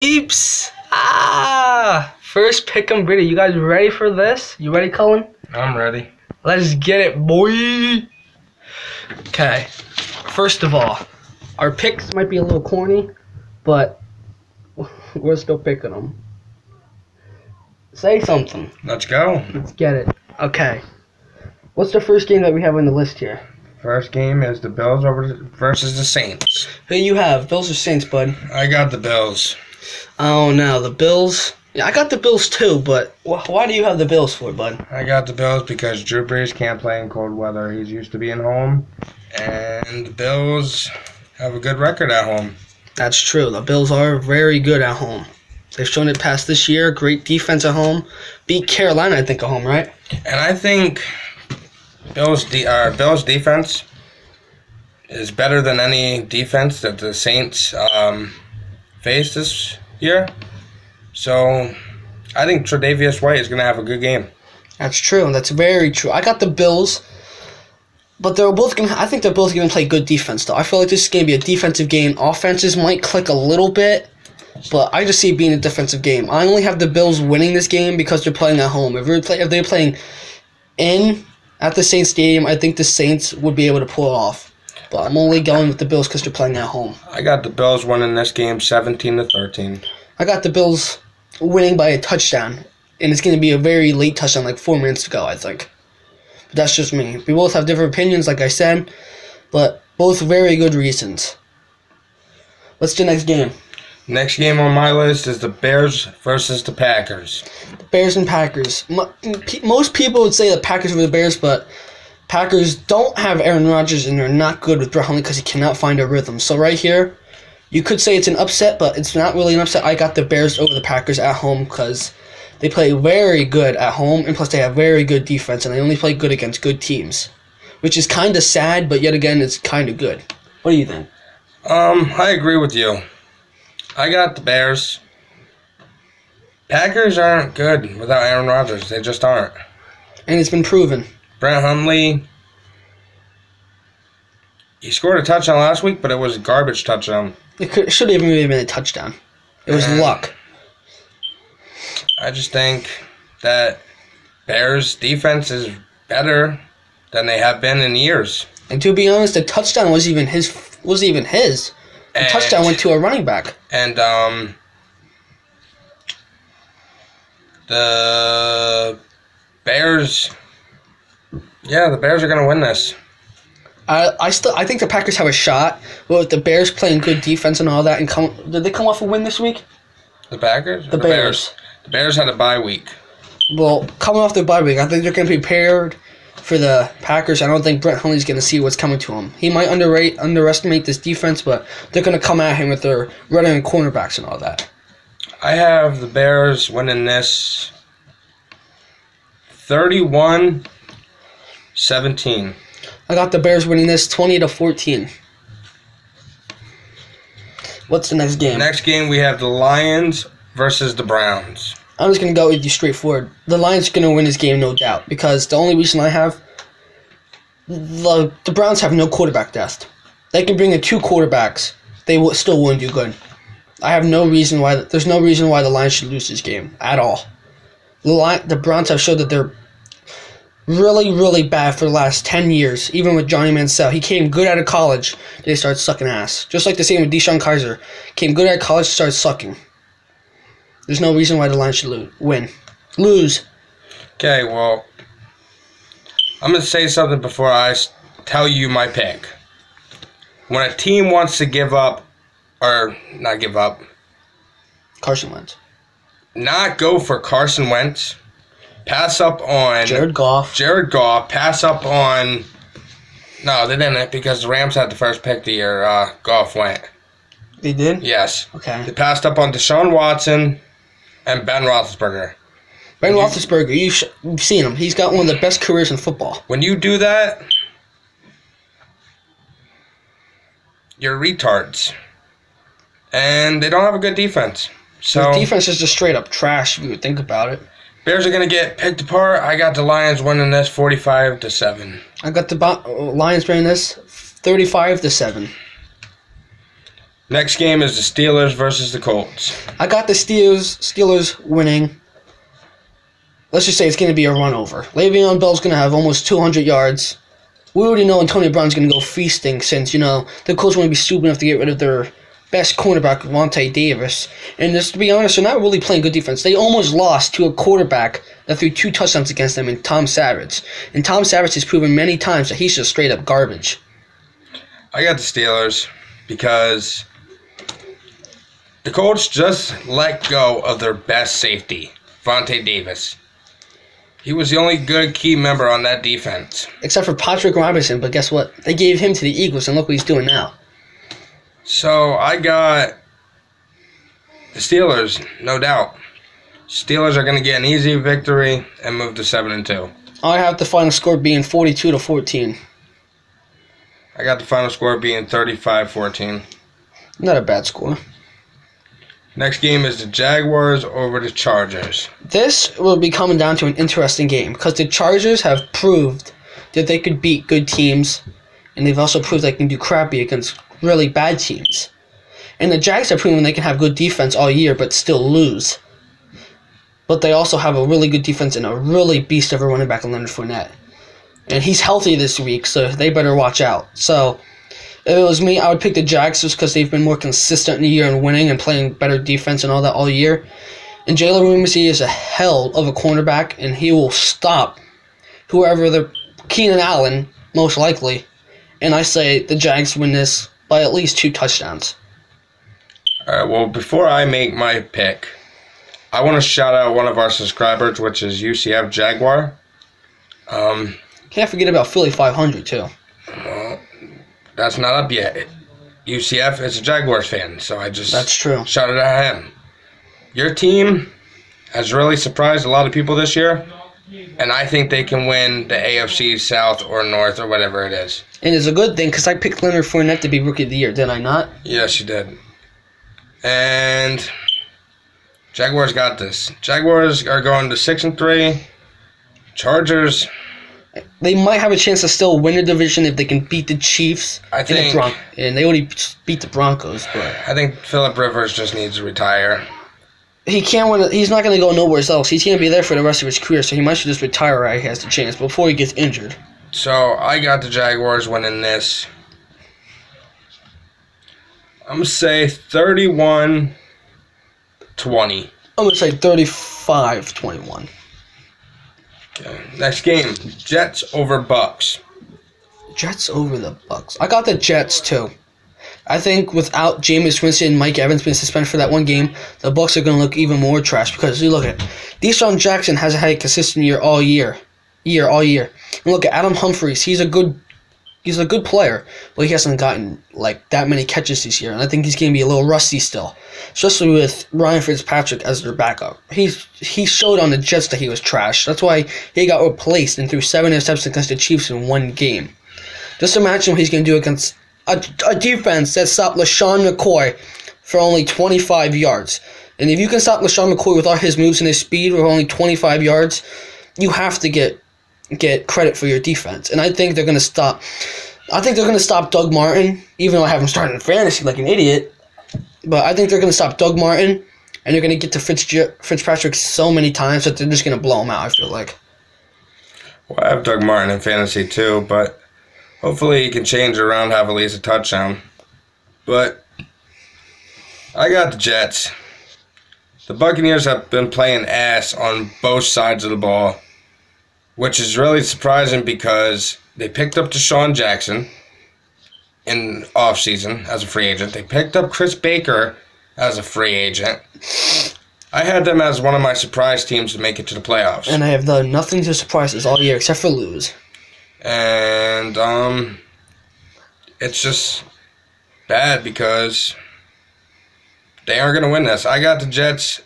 Peeps! First pick'em video. You guys ready for this? You ready, Cullen? I'm ready. Let's get it, boy! Okay. First of all, our picks might be a little corny, but we're still picking them. Say something. Let's go. Let's get it. Okay. What's the first game that we have on the list here? First game is the Bills versus the Saints. Who you have? Bills or Saints, bud? I got the Bills. Oh, no. The Bills? Yeah, I got the Bills too, but why do you have the Bills for, bud? I got the Bills because Drew Brees can't play in cold weather. He's used to being home. And the Bills have a good record at home. That's true. The Bills are very good at home. They've shown it past this year. Great defense at home. Beat Carolina, I think, at home, right? And I think Bills defense is better than any defense that the Saints faced this year. So I think Tre'Davious White is going to have a good game. That's true. That's very true. I got the Bills, but they're both going. I think they're both going to play good defense, though. I feel like this is going to be a defensive game. Offenses might click a little bit, but I just see it being a defensive game. I only have the Bills winning this game because they're playing at home. If they're playing at the Saints Stadium, I think the Saints would be able to pull it off. But I'm only going with the Bills because they're playing at home. I got the Bills winning this game 17-13. I got the Bills winning by a touchdown, and it's going to be a very late touchdown, like 4 minutes to go, I think. But that's just me. We both have different opinions, like I said, but both very good reasons. What's the next game? Next game on my list is the Bears versus the Packers. The Bears and Packers. Most people would say the Packers over the Bears, but Packers don't have Aaron Rodgers, and they're not good with Brett Hundley because he cannot find a rhythm. So right here, you could say it's an upset, but it's not really an upset. I got the Bears over the Packers at home because they play very good at home, and plus they have very good defense, and they only play good against good teams, which is kind of sad, but yet again, it's kind of good. What do you think? I agree with you. I got the Bears. Packers aren't good without Aaron Rodgers. They just aren't. And it's been proven. Brett Hundley, he scored a touchdown last week, but it was a garbage touchdown. It should have even been a touchdown. It was luck. I just think that Bears' defense is better than they have been in years. And to be honest, the touchdown wasn't even his. The touchdown went to a running back. And the Bears, the Bears are going to win this. I think the Packers have a shot, but with the Bears playing good defense and all that, did they come off a win this week? The Packers? The Bears. The Bears had a bye week. Well, coming off the bye week, I think they're going to be prepared for the Packers. I don't think Brett Hundley's going to see what's coming to him. He might underestimate this defense, but they're going to come at him with their running and cornerbacks and all that. I have the Bears winning this 31-17. I got the Bears winning this 20-14. What's the next game? Next game, we have the Lions versus the Browns. I'm just going to go with you straightforward. The Lions are going to win this game, no doubt, because the only reason I have, the Browns have no quarterback depth. They can bring in 2 quarterbacks. They still wouldn't do good. I have no reason why. There's no reason why the Lions should lose this game at all. The Browns have showed that they're really, really bad for the last 10 years, even with Johnny Manziel. He came good out of college, they started sucking ass. Just like the same with Deshaun Kaiser. Came good out of college, started sucking. There's no reason why the Lions should lose. Okay, well, I'm going to say something before I tell you my pick. When a team wants to give up, or not give up, Carson Wentz. Not go for Carson Wentz, pass up on Jared Goff, pass up on... No, they didn't, because the Rams had the first pick the year Goff went. They did? Yes. Okay. They passed up on Deshaun Watson and Ben Roethlisberger. Ben Roethlisberger, you've seen him. He's got one of the best careers in football. When you do that, you're retards. And they don't have a good defense. So the defense is just straight up trash if you would think about it. Bears are going to get picked apart. I got the Lions winning this 45-7. I got the Lions winning this 35-7. Next game is the Steelers versus the Colts. I got the Steelers winning. Let's just say it's going to be a run over. Le'Veon Bell's going to have almost 200 yards. We already know Antonio Brown's going to go feasting since, the Colts want to be stupid enough to get rid of their best cornerback, Vontae Davis. And just to be honest, they're not really playing good defense. They almost lost to a quarterback that threw 2 touchdowns against them in Tom Savage. And Tom Savage has proven many times that he's just straight up garbage. I got the Steelers because the Colts just let go of their best safety, Vontae Davis. He was the only good key member on that defense. Except for Patrick Robinson, but guess what? They gave him to the Eagles, and look what he's doing now. So I got the Steelers, no doubt. Steelers are going to get an easy victory and move to 7-2. I have the final score being 42-14. I got the final score being 35-14. Not a bad score. Next game is the Jaguars over the Chargers. This will be coming down to an interesting game because the Chargers have proved that they could beat good teams, and they've also proved they can do crappy against really bad teams. And the Jags have proven they can have good defense all year but still lose. But they also have a really good defense and a really beast of a running back in Leonard Fournette. And he's healthy this week, so they better watch out. So, if it was me, I would pick the Jags just because they've been more consistent in the year and winning and playing better defense and all that all year. And Jalen Ramsey is a hell of a cornerback, and he will stop whoever the Keenan Allen, most likely. And I say the Jags win this by at least 2 touchdowns. All right, well, before I make my pick, I want to shout out one of our subscribers, which is UCF Jaguar. Can't forget about Philly 500, too. Well, that's not up yet. UCF is a Jaguars fan, so I just That's true. shouted at him. Your team has really surprised a lot of people this year, and I think they can win the AFC South or North or whatever it is. And it's a good thing because I picked Leonard Fournette to be Rookie of the Year, did I not? Yes, you did. And Jaguars got this. Jaguars are going to 6-3. Chargers, they might have a chance to still win the division if they can beat the Chiefs I think, and they already beat the Broncos. But I think Phillip Rivers just needs to retire. he can't win. He's not going to go nowhere else. He's going to be there for the rest of his career, so he might just retire while he has the chance before he gets injured. So I got the Jaguars winning this. I'm going to say 31-20. I'm going to say 35-21. Okay. Next game, Jets over Bucks. Jets over the Bucks. I got the Jets too. I think without Jameis Winston and Mike Evans being suspended for that one game, the Bucks are going to look even more trash because you look at Deshaun Jackson hasn't had a consistent year all year. And look at Adam Humphries. He's a good player, but he hasn't gotten like that many catches this year, and I think he's going to be a little rusty still, especially with Ryan Fitzpatrick as their backup. He showed on the Jets that he was trash. That's why he got replaced and threw 7 interceptions against the Chiefs in one game. Just imagine what he's going to do against a defense that stopped LaShawn McCoy for only 25 yards. And if you can stop LaShawn McCoy with all his moves and his speed with only 25 yards, you have to get credit for your defense. And I think they're going to stop. I think they're going to stop Doug Martin, even though I have him starting in fantasy like an idiot. But I think they're going to stop Doug Martin, and they're going to get to Fitzpatrick so many times that they're just going to blow him out, I feel like. Well, I have Doug Martin in fantasy too, but hopefully he can change it around, have at least a touchdown. But I got the Jets. The Buccaneers have been playing ass on both sides of the ball, which is really surprising because they picked up Deshaun Jackson in offseason as a free agent. They picked up Chris Baker as a free agent. I had them as one of my surprise teams to make it to the playoffs. And I have done nothing to surprise us all year except for lose. And it's just bad because they aren't going to win this. I got the Jets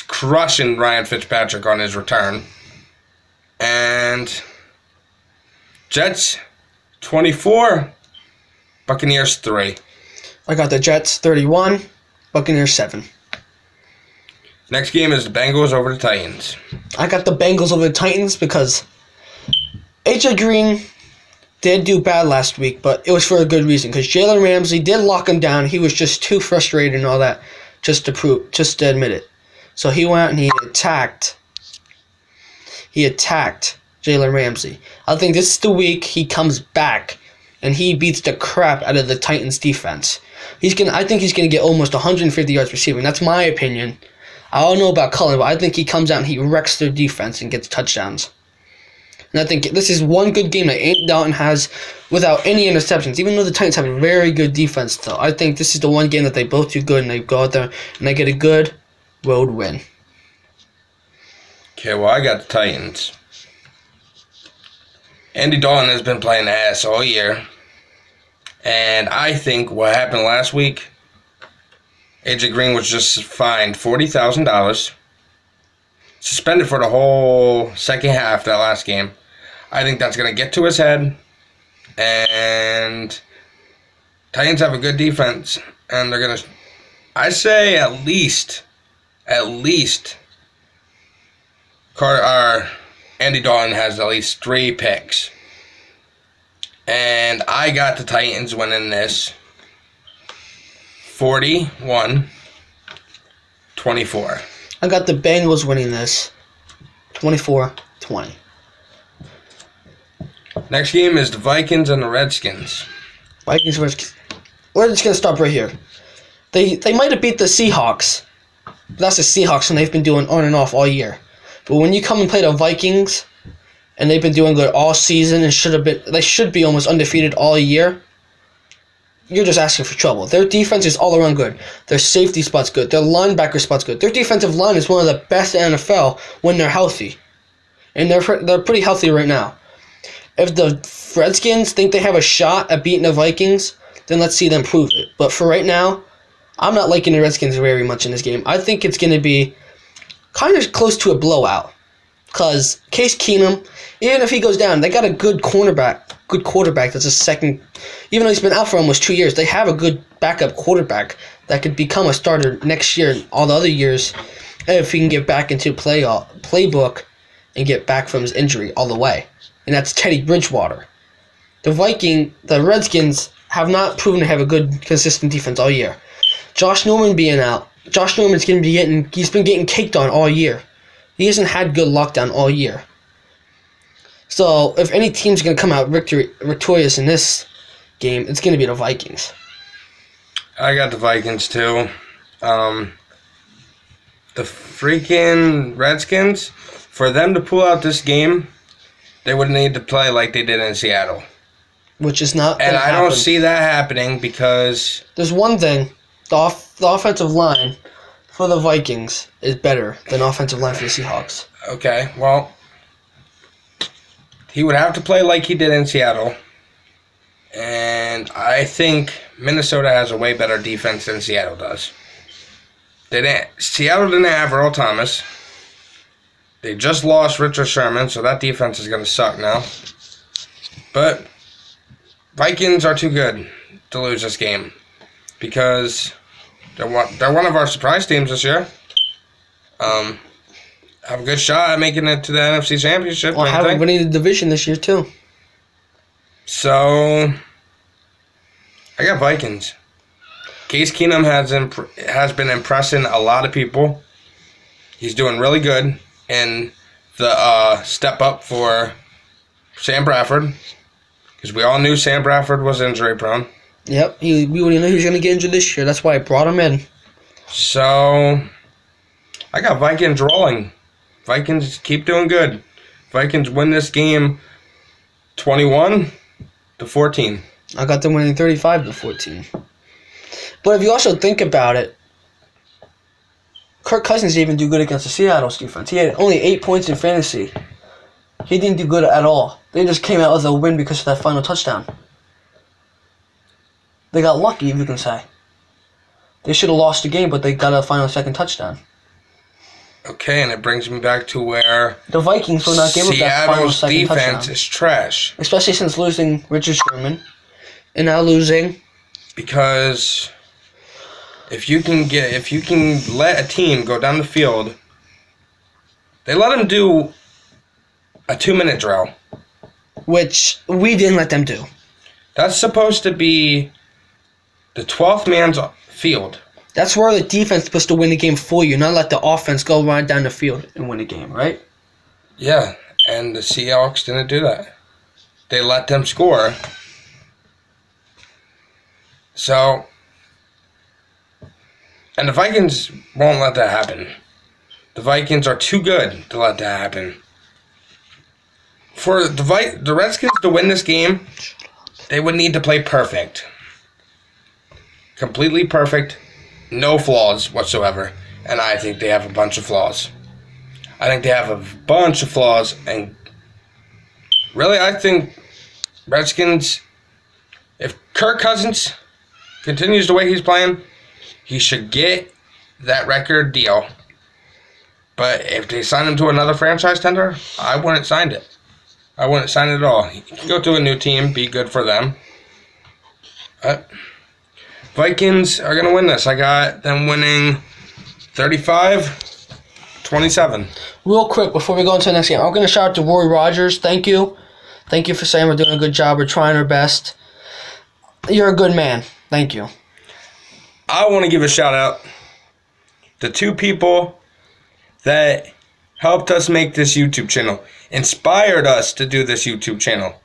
crushing Ryan Fitzpatrick on his return. And Jets 24, Buccaneers 3. I got the Jets 31, Buccaneers 7. Next game is the Bengals over the Titans. I got the Bengals over the Titans because AJ Green did do bad last week, but it was for a good reason because Jalen Ramsey did lock him down. He was just too frustrated and all that just to admit it. So he went out and he attacked Jalen Ramsey. I think this is the week he comes back and he beats the crap out of the Titans defense. I think he's gonna get almost 150 yards receiving. That's my opinion. I don't know about Cullen, but I think he comes out and he wrecks their defense and gets touchdowns. And I think this is one good game that Andy Dalton has without any interceptions. Even though the Titans have a very good defense, though, I think this is the one game that they both do good and they go out there and they get a good road win. Okay, well, I got the Titans. Andy Dalton has been playing ass all year. And I think what happened last week, AJ Green was just fined $40,000. Suspended for the whole second half of that last game. I think that's going to get to his head. And Titans have a good defense. And they're going to, I say at least, Andy Dalton has at least 3 picks. And I got the Titans winning this 41-24. I got the Bengals winning this 24-20. Next game is the Vikings and the Redskins. Vikings, Redskins. We're just going to stop right here. They might have beat the Seahawks. But that's the Seahawks, and they've been doing on and off all year. But when you come and play the Vikings, and they've been doing good all season and they should be almost undefeated all year, you're just asking for trouble. Their defense is all around good. Their safety spot's good. Their linebacker spot's good. Their defensive line is one of the best in the NFL when they're healthy. And they're pretty healthy right now. If the Redskins think they have a shot at beating the Vikings, then let's see them prove it. But for right now, I'm not liking the Redskins very much in this game. I think it's going to be kind of close to a blowout. Because Case Keenum, even if he goes down, they got a good quarterback that's a second. Even though he's been out for almost 2 years, they have a good backup quarterback that could become a starter next year and all the other years if he can get back into playbook and get back from his injury all the way. And that's Teddy Bridgewater. The Redskins have not proven to have a good, consistent defense all year. Josh Norman being out, he's been getting caked on all year. He hasn't had good lockdown all year. So, if any team's going to come out victorious in this game, it's going to be the Vikings. I got the Vikings, too. The freaking Redskins, for them to pull out this game, they would need to play like they did in Seattle. Which is not and I don't see that happening because... There's one thing. The offensive line for the Vikings is better than offensive line for the Seahawks. Okay, well, he would have to play like he did in Seattle. And I think Minnesota has a way better defense than Seattle does. Seattle didn't have Earl Thomas. They just lost Richard Sherman, so that defense is going to suck now. But Vikings are too good to lose this game because they're one of our surprise teams this year. Have a good shot at making it to the NFC Championship. Well, have winning the division this year too. So I got Vikings. Case Keenum has been impressing a lot of people. He's doing really good in the step up for Sam Bradford, because we all knew Sam Bradford was injury prone. Yep, we already knew he was going to get injured this year. That's why I brought him in. So I got Vikings rolling. Vikings keep doing good. Vikings win this game 21-14. I got them winning 35-14. But if you also think about it, Kirk Cousins didn't even do good against the Seattle's defense. He had only 8 points in fantasy. He didn't do good at all. They just came out with a win because of that final touchdown. They got lucky, if you can say. They should have lost the game, but they got a final second touchdown. Okay, and it brings me back to where the Vikings will not give up that final second touchdown. Seattle's defense is trash. Especially since losing Richard Sherman. And now losing. Because if you can let a team go down the field, they let them do a 2-minute drill. which we didn't let them do. That's supposed to be the 12th man's field. That's where the defense is supposed to win the game for you, not let the offense go right down the field and win the game, right? Yeah, and the Seahawks didn't do that. They let them score. So, and the Vikings won't let that happen. The Vikings are too good to let that happen. For the Redskins to win this game, they would need to play perfect. Completely perfect. No flaws whatsoever. And I think they have a bunch of flaws. I think they have a bunch of flaws. And really, I think Redskins, if Kirk Cousins continues the way he's playing, he should get that record deal. But if they sign him to another franchise tender, I wouldn't sign it. I wouldn't sign it at all. He can go to a new team, be good for them. Vikings are going to win this. I got them winning 35-27. Real quick, before we go into the next game, I'm going to shout out to Roy Rogers. Thank you. Thank you for saying we're doing a good job. We're trying our best. You're a good man. Thank you. I want to give a shout out to two people that helped us make this YouTube channel, inspired us to do this YouTube channel.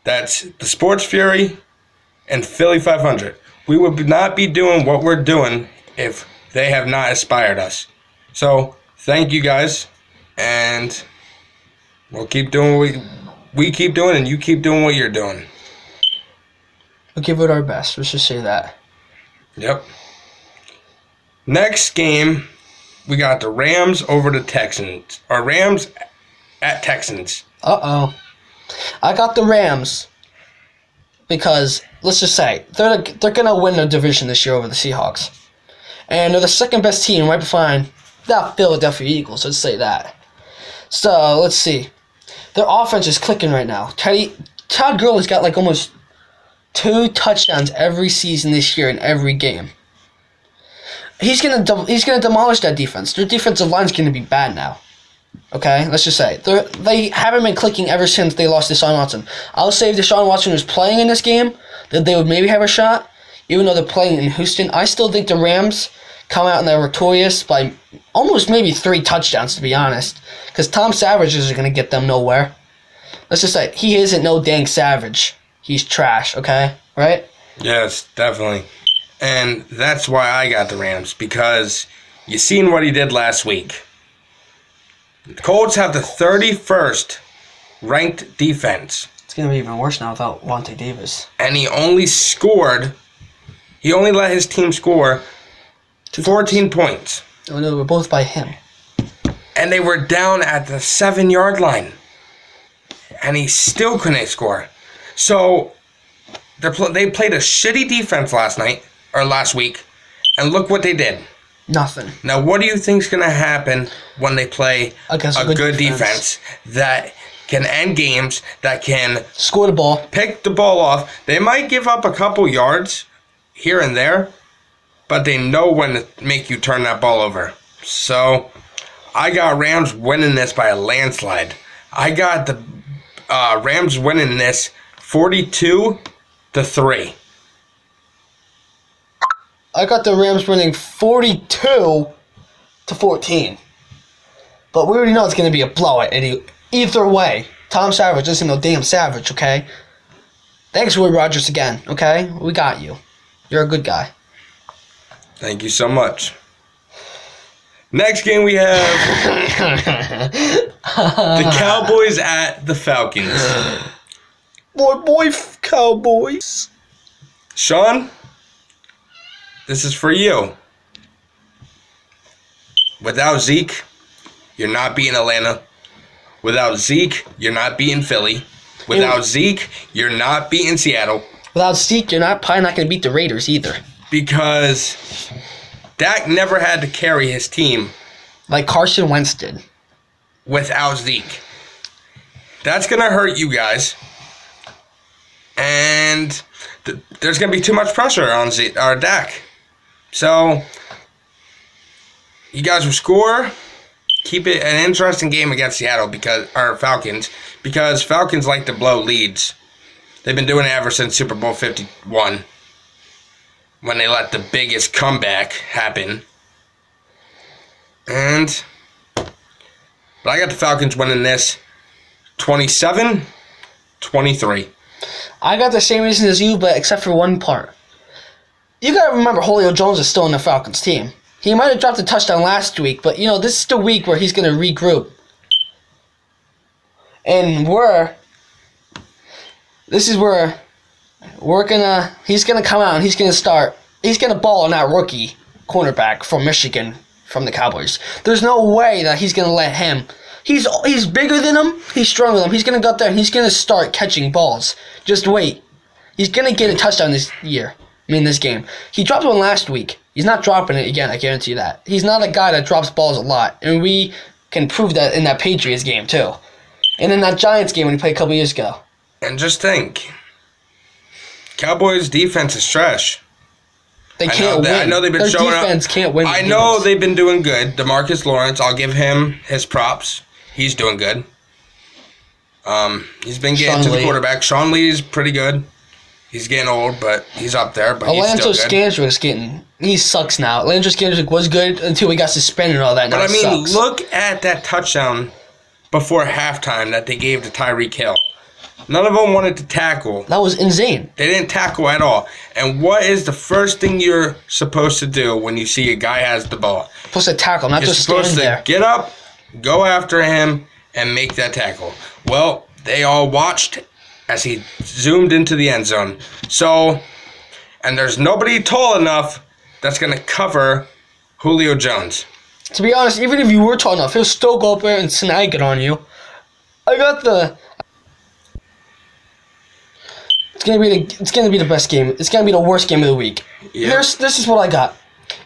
That's the Sports Fury and Philly 500. We would not be doing what we're doing if they have not inspired us. So, thank you guys, and we'll keep doing what we keep doing, and you keep doing what you're doing. We'll give it our best. Let's just say that. Yep. Next game, we got the Rams over the Texans. Or Rams at Texans. Uh-oh. I got the Rams because, let's just say, they're going to win the division this year over the Seahawks. And they're the second best team right behind the Philadelphia Eagles, let's say that. So, let's see. Their offense is clicking right now. Todd Gurley's got like almost 2 touchdowns every season this year in every game. He's gonna demolish that defense. Their defensive line's gonna be bad now. Okay, let's just say they haven't been clicking ever since they lost Deshaun Watson. I'll say if Deshaun Watson was playing in this game, that they would maybe have a shot. Even though they're playing in Houston, I still think the Rams come out and they're victorious by almost maybe 3 touchdowns, to be honest. Because Tom Savage isn't gonna get them nowhere. Let's just say he isn't no dang Savage. He's trash. Okay, right? Yes, definitely. And that's why I got the Rams, because you seen what he did last week. The Colts have the 31st ranked defense. It's going to be even worse now without Vontae Davis. And he only let his team score 14 points. Oh, no, they were both by him. And they were down at the 7-yard line. And he still couldn't score. So, they played a shitty defense last week, and look what they did. Nothing. Now, what do you think's going to happen when they play against a good defense that can end games, that can score the ball, pick the ball off? They might give up a couple yards here and there, but they know when to make you turn that ball over. So, I got Rams winning this by a landslide. I got the Rams winning this 42-3. I got the Rams winning 42-14. But we already know it's going to be a blowout either way. Tom Savage isn't no damn Savage, okay? Thanks, Roy Rogers, again, okay? We got you. You're a good guy. Thank you so much. Next game we have the Cowboys at the Falcons. Boy, Cowboys. Sean, this is for you. Without Zeke, you're not beating Atlanta. Without Zeke, you're not beating Philly. Without Zeke, you're not beating Seattle. Without Zeke, you're probably not going to beat the Raiders either. Because Dak never had to carry his team like Carson Wentz did. Without Zeke. That's going to hurt you guys. And there's going to be too much pressure on Dak. So, you guys will score keep it an interesting game against Seattle Falcons because Falcons like to blow leads. They've been doing it ever since Super Bowl 51 when they let the biggest comeback happen. But I got the Falcons winning this 27-23. I got the same reason as you, but except for one part. You gotta remember Julio Jones is still in the Falcons team. He might have dropped a touchdown last week, but this is the week where he's gonna regroup. And this is where he's gonna come out and he's gonna ball on that rookie cornerback from Michigan from the Cowboys. There's no way that he's gonna let him. He's bigger than him. He's stronger than him. He's gonna go up there and he's gonna start catching balls. Just wait. He's gonna get a touchdown this game. He dropped one last week. He's not dropping it again. I guarantee you that. He's not a guy that drops balls a lot, and we can prove that in that Patriots game too, and in that Giants game when he played a couple years ago. And just think, Cowboys' defense is trash. They can't win. I know they've been showing up. Their defense can't win. I know they've been doing good. DeMarcus Lawrence, I'll give him his props. He's doing good. He's been getting to the quarterback. Sean Lee's pretty good. He's getting old, but he's up there. But he's still good. Scandrick's he sucks now. Landry Scandrick was good until he got suspended and all that. But look at that touchdown before halftime that they gave to Tyreek Hill. None of them wanted to tackle. That was insane. They didn't tackle at all. And what is the first thing you're supposed to do when you see a guy has the ball? You're supposed to tackle, not just stand there. You're supposed to get up, go after him, and make that tackle. Well, they all watched as he zoomed into the end zone. And there's nobody tall enough that's going to cover Julio Jones. To be honest, even if you were tall enough, he'll still go up there and snag it on you. It's gonna be the best game. It's gonna be the worst game of the week. Yeah. This is what I got.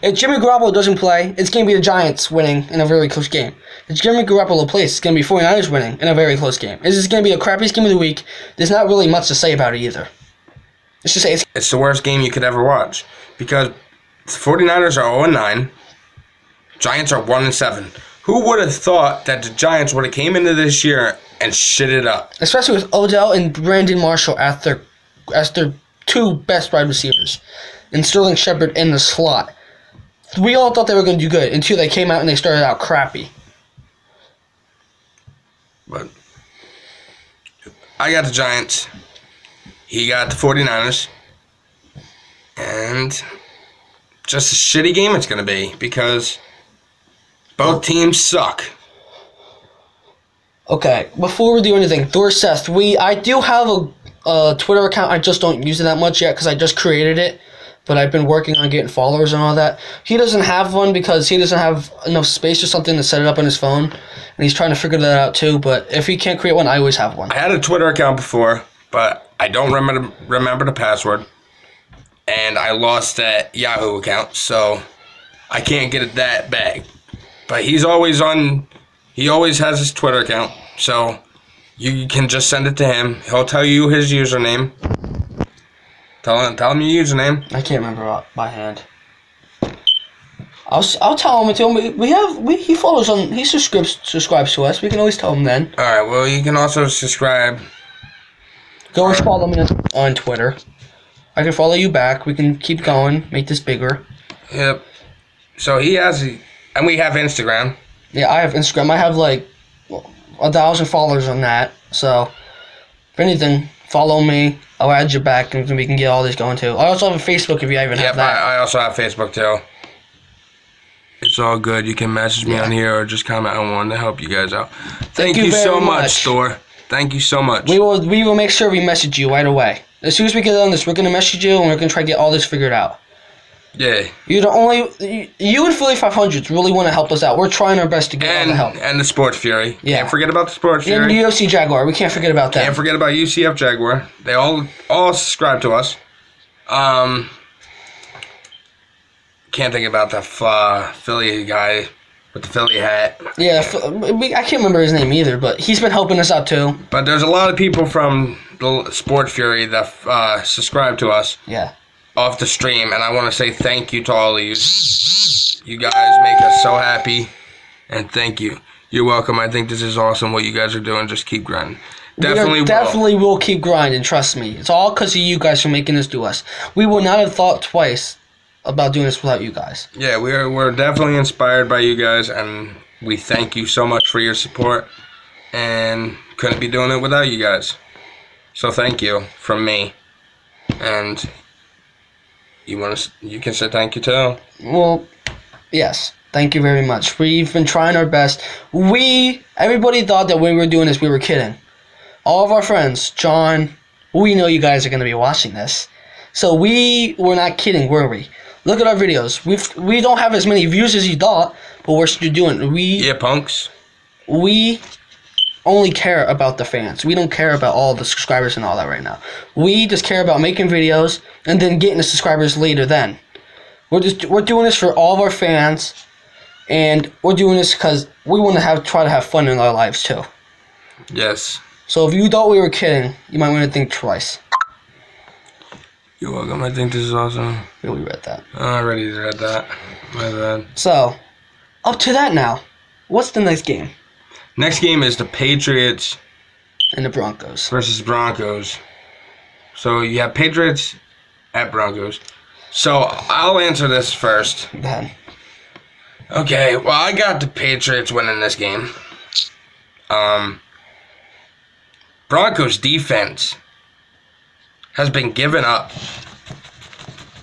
If Jimmy Garoppolo doesn't play, it's gonna be the Giants winning in a very close game. If Jimmy Garoppolo plays, it's gonna be 49ers winning in a very close game. This is gonna be the crappiest game of the week. There's not really much to say about it either. Let's just say it's the worst game you could ever watch because the 49ers are 0-9. Giants are 1-7. Who would have thought that the Giants would have came into this year and shit it up? Especially with Odell and Brandon Marshall as their two best wide receivers, and Sterling Shepard in the slot. We all thought they were going to do good until they came out and they started out crappy. But I got the Giants. He got the 49ers. And just a shitty game it's going to be because both teams suck. Okay, before we do anything, Dorseth, I do have a Twitter account. I just don't use it that much yet because I just created it. But I've been working on getting followers and all that. He doesn't have one because he doesn't have enough space or something to set it up on his phone. And he's trying to figure that out too. But if he can't create one, I always have one. I had a Twitter account before, but I don't remember the password. And I lost that Yahoo account, so I can't get it that back. But he's always on. He always has his Twitter account, so you can just send it to him. He'll tell you his username. Tell him your username. I can't remember by hand. I'll tell him until he follows on. He subscribes to us. We can always tell him then. All right. Well, you can also subscribe. Go and follow me on Twitter. I can follow you back. We can keep going. Make this bigger. Yep. So he has, and we have Instagram. Yeah, I have Instagram. I have like 1,000 followers on that. So if anything, follow me. I'll add you back, and we can get all this going too. I also have a Facebook if you even have that. I also have Facebook too. It's all good. You can message me on here or just comment on one to help you guys out. Thank you so much, Thor. Thank you so much. We will make sure we message you right away. As soon as we get on this, we're gonna message you and we're gonna try to get all this figured out. Yeah. You and Philly 500s really want to help us out. We're trying our best to get all the help. And the Sports Fury. Yeah. Can't forget about the Sports Fury. And the UFC Jaguar. We can't forget about that. Can't forget about UCF Jaguar. They all subscribe to us. Can't think about the Philly guy with the Philly hat. Yeah, I can't remember his name either, but he's been helping us out too. But there's a lot of people from the Sports Fury that subscribe to us. Yeah. Off the stream, and I want to say thank you to all of you. You guys make us so happy, And thank you. You're welcome. I think this is awesome what you guys are doing. Just keep grinding. Definitely will keep grinding, trust me. It's all because of you guys for making this to us. We would not have thought twice about doing this without you guys. Yeah, we're definitely inspired by you guys, and we thank you so much for your support, and couldn't be doing it without you guys. So thank you from me. And you can say thank you too. Well, yes. Thank you very much. We've been trying our best. Everybody thought that when we were doing this, we were kidding. All of our friends, John, we know you guys are going to be watching this. So we were not kidding, were we? Look at our videos. We don't have as many views as you thought, but we're still doing it. Yeah, punks. We only care about the fans. We don't care about all the subscribers and all that right now. We just care about making videos and then getting the subscribers later then. We're doing this for all of our fans, and we're doing this because we want to try to have fun in our lives too. Yes. So if you thought we were kidding, you might want to think twice. You're welcome. I think this is awesome. We read that. I already read that. My bad. So, up to that now. What's the next game? Next game is the Patriots and the Broncos versus Broncos. So you have Patriots at Broncos. So I'll answer this first. Go ahead. Okay, well, I got the Patriots winning this game. Broncos defense has been given up.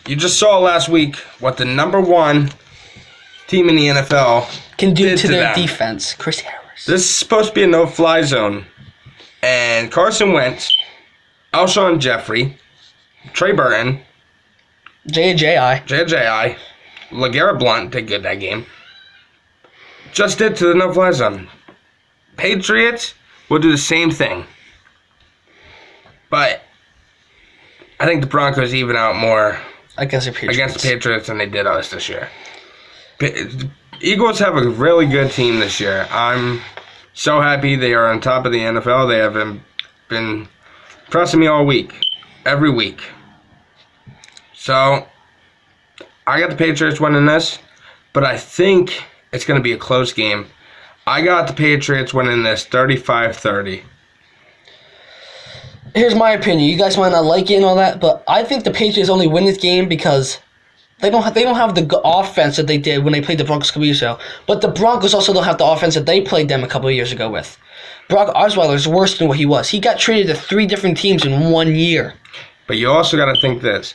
You just saw last week what the number one team in the NFL can do did to their them. defense. Chris Harris. This is supposed to be a no-fly zone. And Carson Wentz, Alshon Jeffrey, Trey Burton, J.J.I., LeGarrette Blount did good that game. Just did to the no-fly zone. Patriots will do the same thing. But I think the Broncos even out more against the Patriots than they did us this year. Eagles have a really good team this year. I'm so happy they are on top of the NFL. They have been impressing me all week, every week. So I got the Patriots winning this, but I think it's going to be a close game. I got the Patriots winning this 35-30. Here's my opinion. You guys might not like it and all that, but I think the Patriots only win this game because they don't have the offense that they did when they played the Broncos a couple years ago. But the Broncos also don't have the offense that they played them a couple of years ago with. Brock Osweiler is worse than what he was. He got traded to 3 different teams in 1 year. But you also got to think this.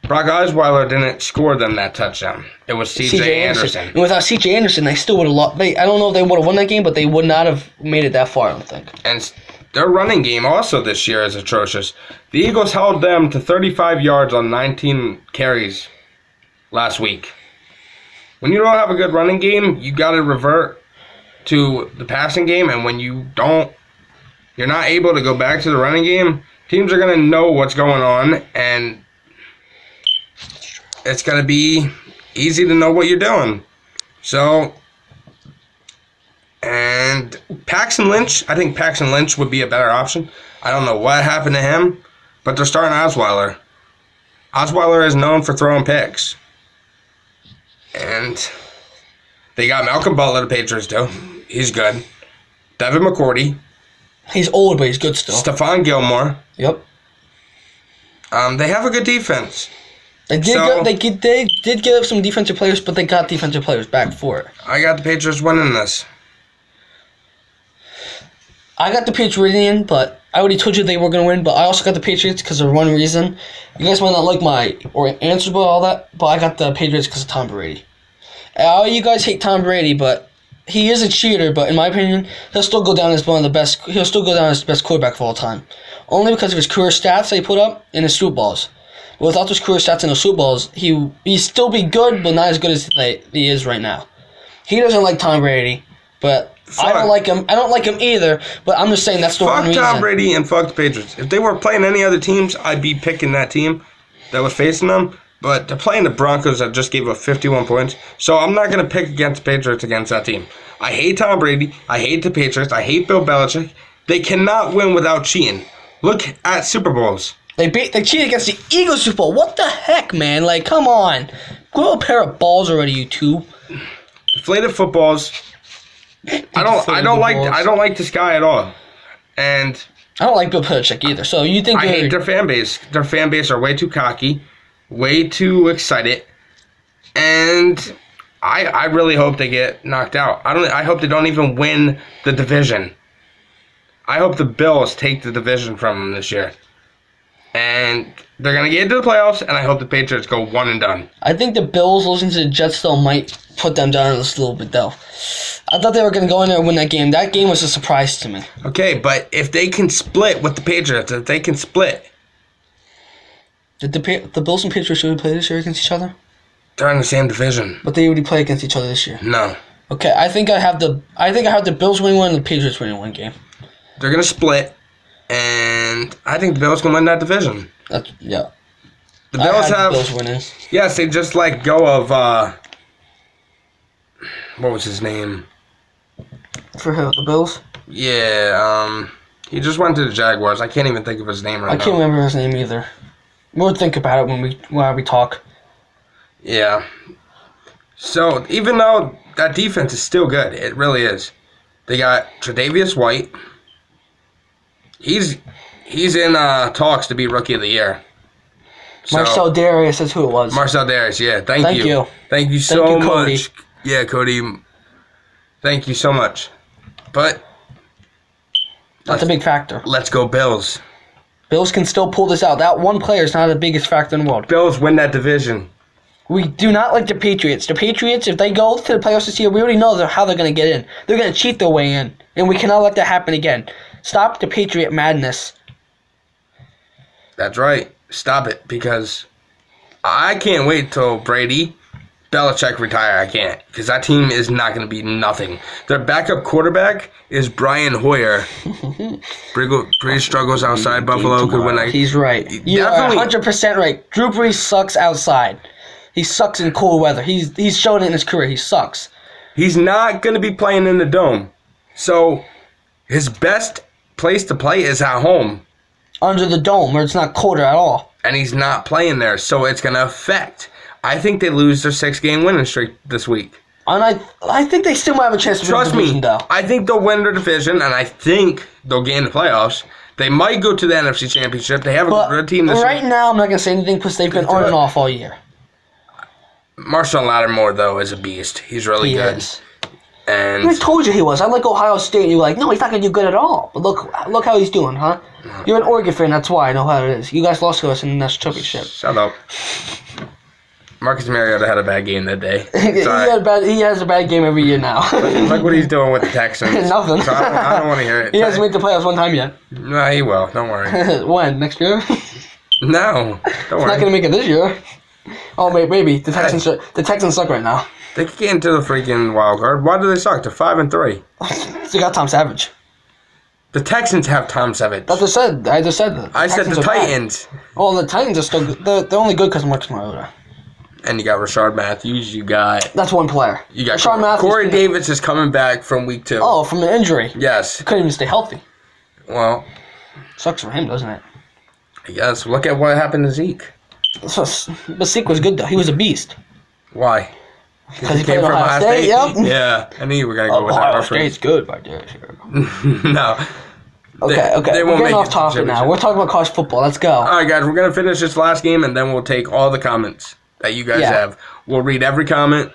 Brock Osweiler didn't score them that touchdown. It was C.J. Anderson. And without C.J. Anderson, they still would have lost. I don't know if they would have won that game, but they would not have made it that far, I don't think. And their running game also this year is atrocious. The Eagles held them to 35 yards on 19 carries last week. When you don't have a good running game, you got to revert to the passing game, and when you're not able to go back to the running game, teams are going to know what's going on, and it's going to be easy to know what you're doing. So, and Paxton Lynch, I think Paxton Lynch would be a better option. I don't know what happened to him, but they're starting Osweiler. Osweiler is known for throwing picks. And they got Malcolm Butler, the Patriots do. He's good. Devin McCourty. He's old, but he's good still. Stephon Gilmore. Yep. They have a good defense. They did give up some defensive players, but they got defensive players back for it. I got the Patriots winning this. I got the Patriots winning, but I already told you they were going to win, but I also got the Patriots because of one reason. You guys might not like my answers about all that, but I got the Patriots because of Tom Brady. You guys hate Tom Brady, but he is a cheater, but in my opinion, he'll still go down as one of the best. He'll still go down as the best quarterback of all time. Only because of his career stats that he put up in his Super Bowls. Without those career stats in the Super Bowls, he'd still be good, but not as good as he is right now. He doesn't like Tom Brady, but I don't like him. I don't like him either, but I'm just saying that's the one reason. Fuck Tom Brady and fuck the Patriots. If they were playing any other teams, I'd be picking that team that was facing them. But they're playing the Broncos that just gave up 51 points. So I'm not going to pick against the Patriots against that team. I hate Tom Brady. I hate the Patriots. I hate Bill Belichick. They cannot win without cheating. Look at Super Bowls. They cheated against the Eagles Super Bowl. What the heck, man? Like, come on. Grow a pair of balls already, you two. Deflated footballs I don't like this guy at all, and I don't like Bill Belichick either. So you think I hate their fan base. Their fan base are way too cocky, way too excited, and I really hope they get knocked out. I hope they don't even win the division. I hope the Bills take the division from them this year. And they're going to get into the playoffs, and I hope the Patriots go one and done. I think the Bills losing to the Jets, though, might put them down just a little bit, though. I thought they were going to go in there and win that game. That game was a surprise to me. Okay, but if they can split with the Patriots, if they can split. Did the Bills and Patriots really play this year against each other? They're in the same division. But they already play against each other this year. No. Okay, I think I have the Bills winning one and the Patriots winning one game. They're going to split, and I think the Bills can win that division. Yeah. The Bills have... the Bills winning. Yes, they just let go of... what was his name? For who? The Bills? Yeah, he just went to the Jaguars. I can't even think of his name right now. I can't remember his name either. We'll think about it when we talk. Yeah. So, even though that defense is still good, it really is. They got Tre'Davious White. He's in talks to be Rookie of the Year. So, Marcel Darius is who it was. Marcel Darius, yeah. Thank you. Thank you so Thank you, Cody. much. Yeah, Cody. Thank you so much. But that's a big factor. Let's go Bills. Bills can still pull this out. That one player is not the biggest factor in the world. Bills win that division. We do not like the Patriots. The Patriots, if they go to the playoffs this year, we already know how they're going to get in. They're going to cheat their way in, and we cannot let that happen again. Stop the Patriot madness. That's right. Stop it, because I can't wait till Brady, Belichick retire. I can't, because that team is not going to be nothing. Their backup quarterback is Brian Hoyer. Brady struggles outside Buffalo. Could win. He's right. You're 100% right. Drew Brees sucks outside. He sucks in cool weather. He's shown it in his career. He sucks. He's not going to be playing in the dome. So his best place to play is at home. Under the dome, where it's not colder at all. And he's not playing there, so it's going to affect. I think they lose their 6-game winning streak this week. And I think they still might have a chance to win the division, though. I think they'll win their division, and I think they'll gain the playoffs. They might go to the NFC Championship. They have a good team this year. Right now, I'm not going to say anything because they've been on and off all year. Marshawn Lattimore, though, is a beast. He's really good. He is. And I told you he was. I like Ohio State, and you were like, no, he's not going to do good at all. But look how he's doing, huh? You're an Oregon fan, that's why I know how it is. You guys lost to us in the national championship. Shut up. Marcus Mariota had a bad game that day. He has a bad game every year now. Look what he's doing with the Texans. Nothing. So I don't want to hear it. He hasn't made the playoffs one time yet. No, he will. Don't worry. When? Next year? No. Don't worry. He's not going to make it this year. Oh, maybe. The Texans suck right now. They could get into the freaking wild card. Why do they suck? They're 5-3. They got Tom Savage. The Texans have Tom Savage. I just said that. I said the Titans. Bad. Oh, the Titans are still good. They're only good because of Marcus Mariota. And you got Rashard Matthews. You got... That's one player. You got Rashard Matthews. Corey Davis is coming back from week 2. Oh, from an injury. Yes. He couldn't even stay healthy. Well... Sucks for him, doesn't it? Yes. Look at what happened to Zeke. But Zeke was good, though. He was a beast. Why? Because he came from Ohio State, yep. Yeah, I knew you were going to go with that. Ohio State's good, my dear. No. Okay. We're getting off topic now. We're talking about college football. Let's go. All right, guys. We're going to finish this last game, and then we'll take all the comments that you guys have. We'll read every comment.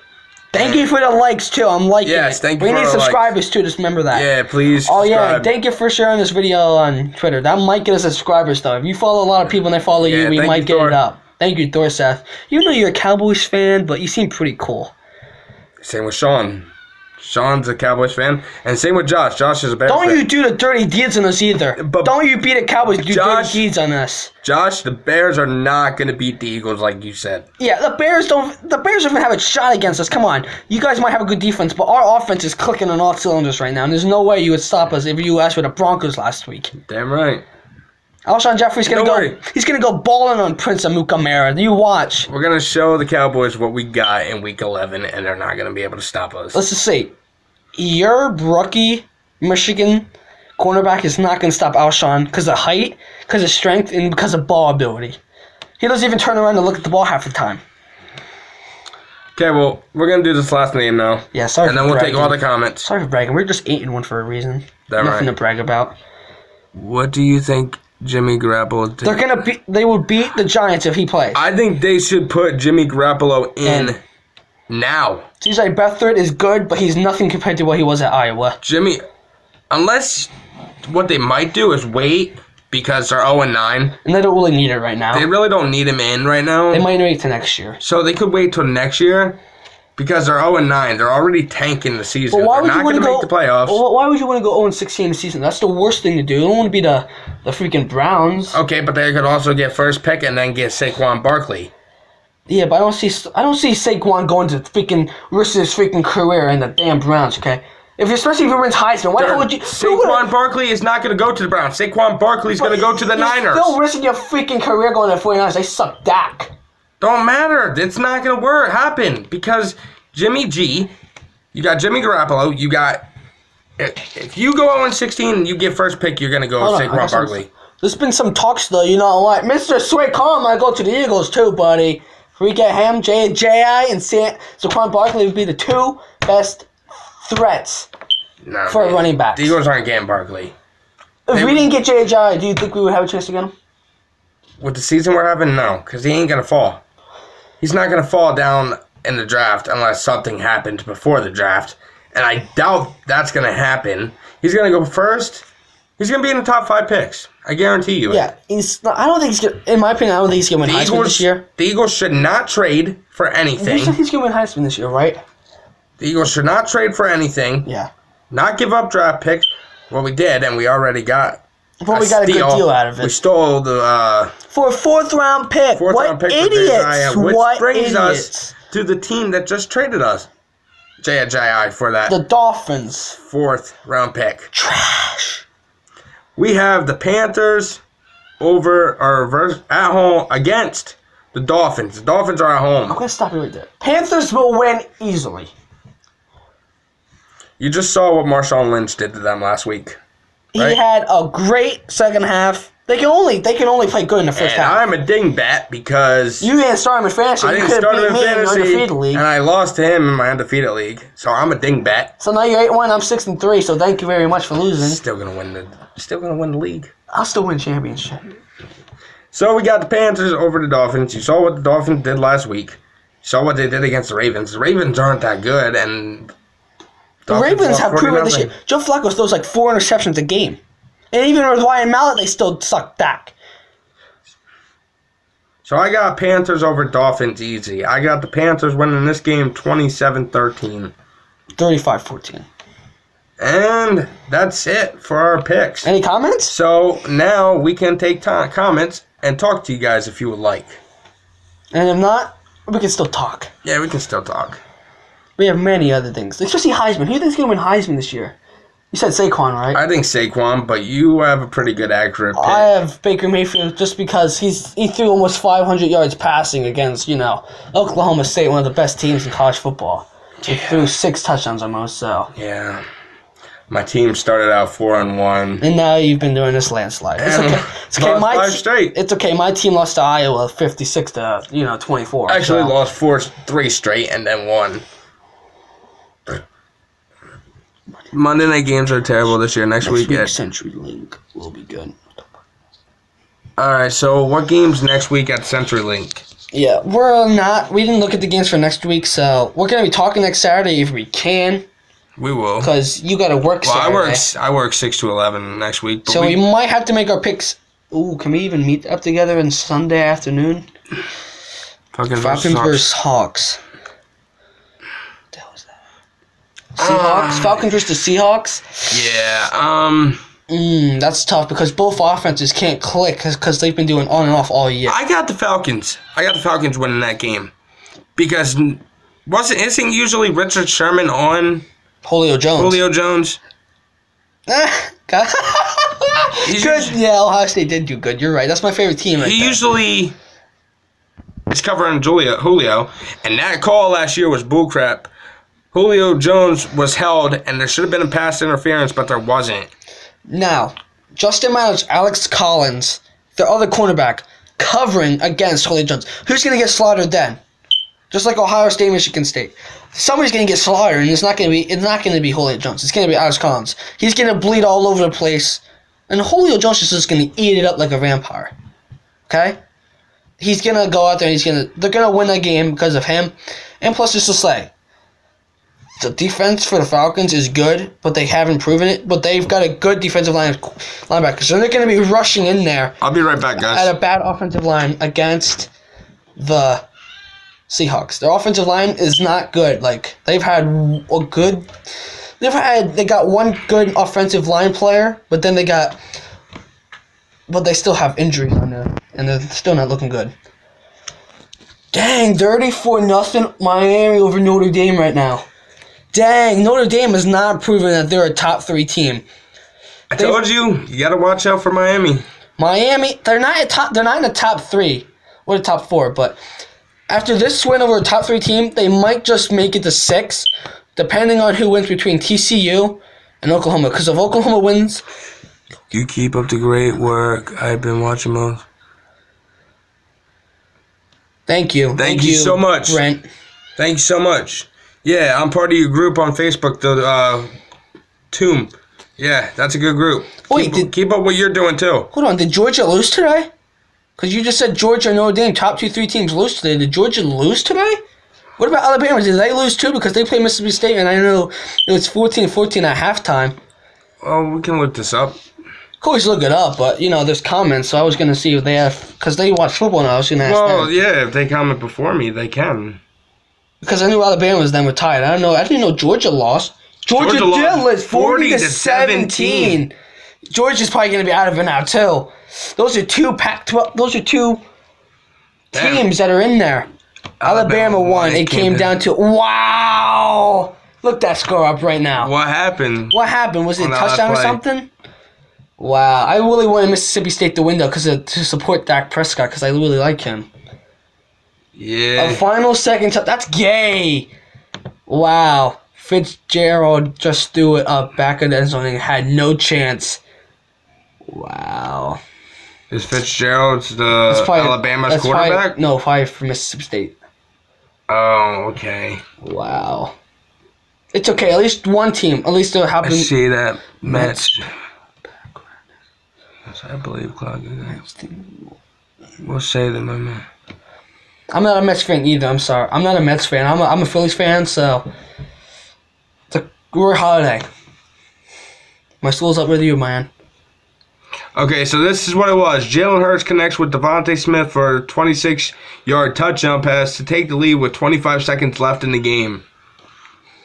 Thank you for the likes, too. I'm liking it. Yes, thank you We need subscribers, too. Just remember that. Yeah, please subscribe. Yeah. Thank you for sharing this video on Twitter. That might get us subscribers, though. If you follow a lot of people and they follow you, we might get it up. Thank you, Thor Seth. You know you're a Cowboys fan, but you seem pretty cool. Same with Sean. Sean's a Cowboys fan. And same with Josh. Josh is a Bears fan. Don't you do the dirty deeds on us either. But don't you beat the Cowboys do dirty deeds on us. Josh, the Bears are not going to beat the Eagles like you said. Yeah, the Bears don't even have a shot against us. Come on. You guys might have a good defense, but our offense is clicking on all cylinders right now, and there's no way you would stop us if you asked for the Broncos last week. Damn right. Alshon Jeffrey's going to go. He's going to go balling on Prince Amukamara. You watch. We're going to show the Cowboys what we got in Week 11, and they're not going to be able to stop us. Let's just say, your rookie Michigan cornerback is not going to stop Alshon because of height, because of strength, and because of ball ability. He doesn't even turn around and look at the ball half the time. Okay, well, we're going to do this last name now. Yeah, sorry. And then we'll take all the comments. Sorry for bragging. We're just 8-1 for a reason. That Nothing right. to brag about. What do you think Jimmy Garoppolo did? They will beat the Giants if he plays. I think they should put Jimmy Garoppolo in now. TJ Beathard is good, but he's nothing compared to what he was at Iowa. Jimmy, unless what they might do is wait because they're 0-9. And they don't really need it right now. They really don't need him in right now. They might wait till next year. So they could wait till next year because they're 0-9. They're already tanking the season. But why They're would not you want going to to make the playoffs. Well, why would you want to go 0-16 in the season? That's the worst thing to do. You don't want to be the freaking Browns. Okay, but they could also get first pick and then get Saquon Barkley. Yeah, but I don't see Saquon going to risk his freaking career in the damn Browns. Okay, especially if he wins Heisman, why would you? Saquon Barkley is not going to go to the Browns. Saquon Barkley is going to go to the Niners. Still risking your freaking career going to the 49ers. They suck Dak. Don't matter. It's not going to happen because Jimmy G, you got Jimmy Garoppolo, you got. If you go 0-16 and you get first pick, you're going to go Saquon Barkley. There's been some talks though. You know what, Mr. Saquon might go to the Eagles too, buddy. If we get him, J.I. and Saquon Barkley would be the two best threats for a running back. The Eagles aren't getting Barkley. If we didn't get J.I., do you think we would have a chance to get him? With the season we're having, no, because he ain't going to fall. He's not going to fall down in the draft unless something happened before the draft, and I doubt that's going to happen. He's going to go first. He's going to be in the top 5 picks. I guarantee you. Yeah, I don't think he's going to... In my opinion, I don't think he's going to win Heisman this year. The Eagles should not trade for anything. You said he's going to win Heisman this year, right? The Eagles should not trade for anything. Yeah. Not give up draft picks. Well, we did, and we already got we got a good deal out of it. We stole the... for a 4th-round pick. Fourth-round pick idiots. Which what brings idiots. us to the team that just traded us. J.I. for that. The Dolphins. 4th-round pick. Trash. We have the Panthers at home against the Dolphins. The Dolphins are at home. I'm going to stop you right there. Panthers will win easily. You just saw what Marshawn Lynch did to them last week. Right? He had a great second half. They can only play good in the first half. I'm a dingbat because you didn't start him in fantasy. I didn't start him in fantasy, undefeated league. and I lost to him in my undefeated league. So I'm a dingbat. So now you're 8-1. I'm 6-3. So thank you very much for losing. Still gonna win the league. I'll still win championship. So we got the Panthers over the Dolphins. You saw what the Dolphins did last week. You saw what they did against the Ravens. The Ravens aren't that good, and the Ravens have proven this year. Joe Flacco throws like 4 interceptions a game. And even with Ryan Mallett, they still suck Dak. So I got Panthers over Dolphins easy. I got the Panthers winning this game 27-13. 35-14. And that's it for our picks. Any comments? So now we can take comments and talk to you guys if you would like. And if not, we can still talk. Yeah, we can still talk. We have many other things. Especially Heisman. Who do you think is going to win Heisman this year? You said Saquon, right? I think Saquon, but you have a pretty good accurate pick. I have Baker Mayfield just because he threw almost 500 yards passing against, Oklahoma State, one of the best teams in college football. He threw 6 touchdowns almost, so. Yeah. My team started out 4-1. And now you've been doing this landslide. It's okay. It's okay. Lost 5 straight. It's okay. My team lost to Iowa 56-24. Actually lost 3 straight and then won. Monday night games are terrible this year. Next week at Century Link will be good. Alright, so what games next week at Century Link? Yeah, we didn't look at the games for next week, so we're going to be talking next Saturday if we can. We will. Because you got to work Saturday. I work 6 to 11 next week. So we might have to make our picks. Ooh, can we even meet up together on Sunday afternoon? Falcons versus Hawks. Seahawks? Falcons versus the Seahawks? Yeah, that's tough because both offenses can't click because they've been doing on and off all year. I got the Falcons. Winning that game. Because isn't usually Richard Sherman on Julio Jones? Good. Yeah, Ohio State did do good. You're right. That's my favorite team. He usually is covering Julio, and that call last year was bullcrap. Julio Jones was held, and there should have been a pass interference, but there wasn't. Now, Justin Miles, Alex Collins, their other cornerback, covering against Julio Jones. Who's going to get slaughtered then? Just like Ohio State, Michigan State. Somebody's going to get slaughtered, and it's not going to be Julio Jones. It's going to be Alex Collins. He's going to bleed all over the place, and Julio Jones is just going to eat it up like a vampire. Okay? He's going to go out there, and they're going to win that game because of him. And plus, just to say, the defense for the Falcons is good, but they haven't proven it. But they've got a good defensive linebacker, so they're going to be rushing in there. I'll be right back, guys. At a bad offensive line against the Seahawks. Their offensive line is not good. Like, they got one good offensive line player, but they still have injuries on there, and they're still not looking good. Dang, 34-0 Miami over Notre Dame right now. Dang, Notre Dame has not proven that they're a top 3 team. I told you gotta watch out for Miami. Miami, they're not in the top 3 or the top 4, but after this win over a top 3 team, they might just make it to 6, depending on who wins between TCU and Oklahoma. Because if Oklahoma wins, you keep up the great work. I've been watching most. Thank you. Thank you so much, Brent. Thank you so much. Yeah, I'm part of your group on Facebook, the Tomb. Yeah, that's a good group. Wait, keep up what you're doing, too. Hold on, did Georgia lose today? Because you just said Georgia and Notre Dame, top 2-3 teams lose today. Did Georgia lose today? What about Alabama? Did they lose too? Because they played Mississippi State, and I know it was 14-14 at halftime. Oh, we can look this up. Always look it up, but, there's comments, so I was going to see if they have... Because they watch football now, I was going to ask them. Well, yeah, if they comment before me, they can. Because I knew Alabama was then retired. I didn't know Georgia lost. Georgia did lose 40-17. Georgia's probably going to be out of it now, too. Those are two Pac-12. Those are two teams that are in there. Alabama won. It came down to wow. Look that score up right now. What happened? Was it a touchdown or something? Wow. I really wanted Mississippi State to win though, to support Dak Prescott because I really like him. Yeah. A final second touch. That's gay. Wow. Fitzgerald just threw it up back in the end zone and had no chance. Wow. Is Fitzgerald Alabama's quarterback? Probably for Mississippi State. Oh, okay. Wow. It's okay. At least one team. At least they'll have. I see that Mets. I believe Cloud. We'll say them, my man. I'm not a Mets fan either. I'm sorry. I'm not a Mets fan. I'm a Phillies fan. So we're holiday. My school's up with you, man. Okay, so this is what it was. Jalen Hurts connects with Devontae Smith for a 26-yard touchdown pass to take the lead with 25 seconds left in the game.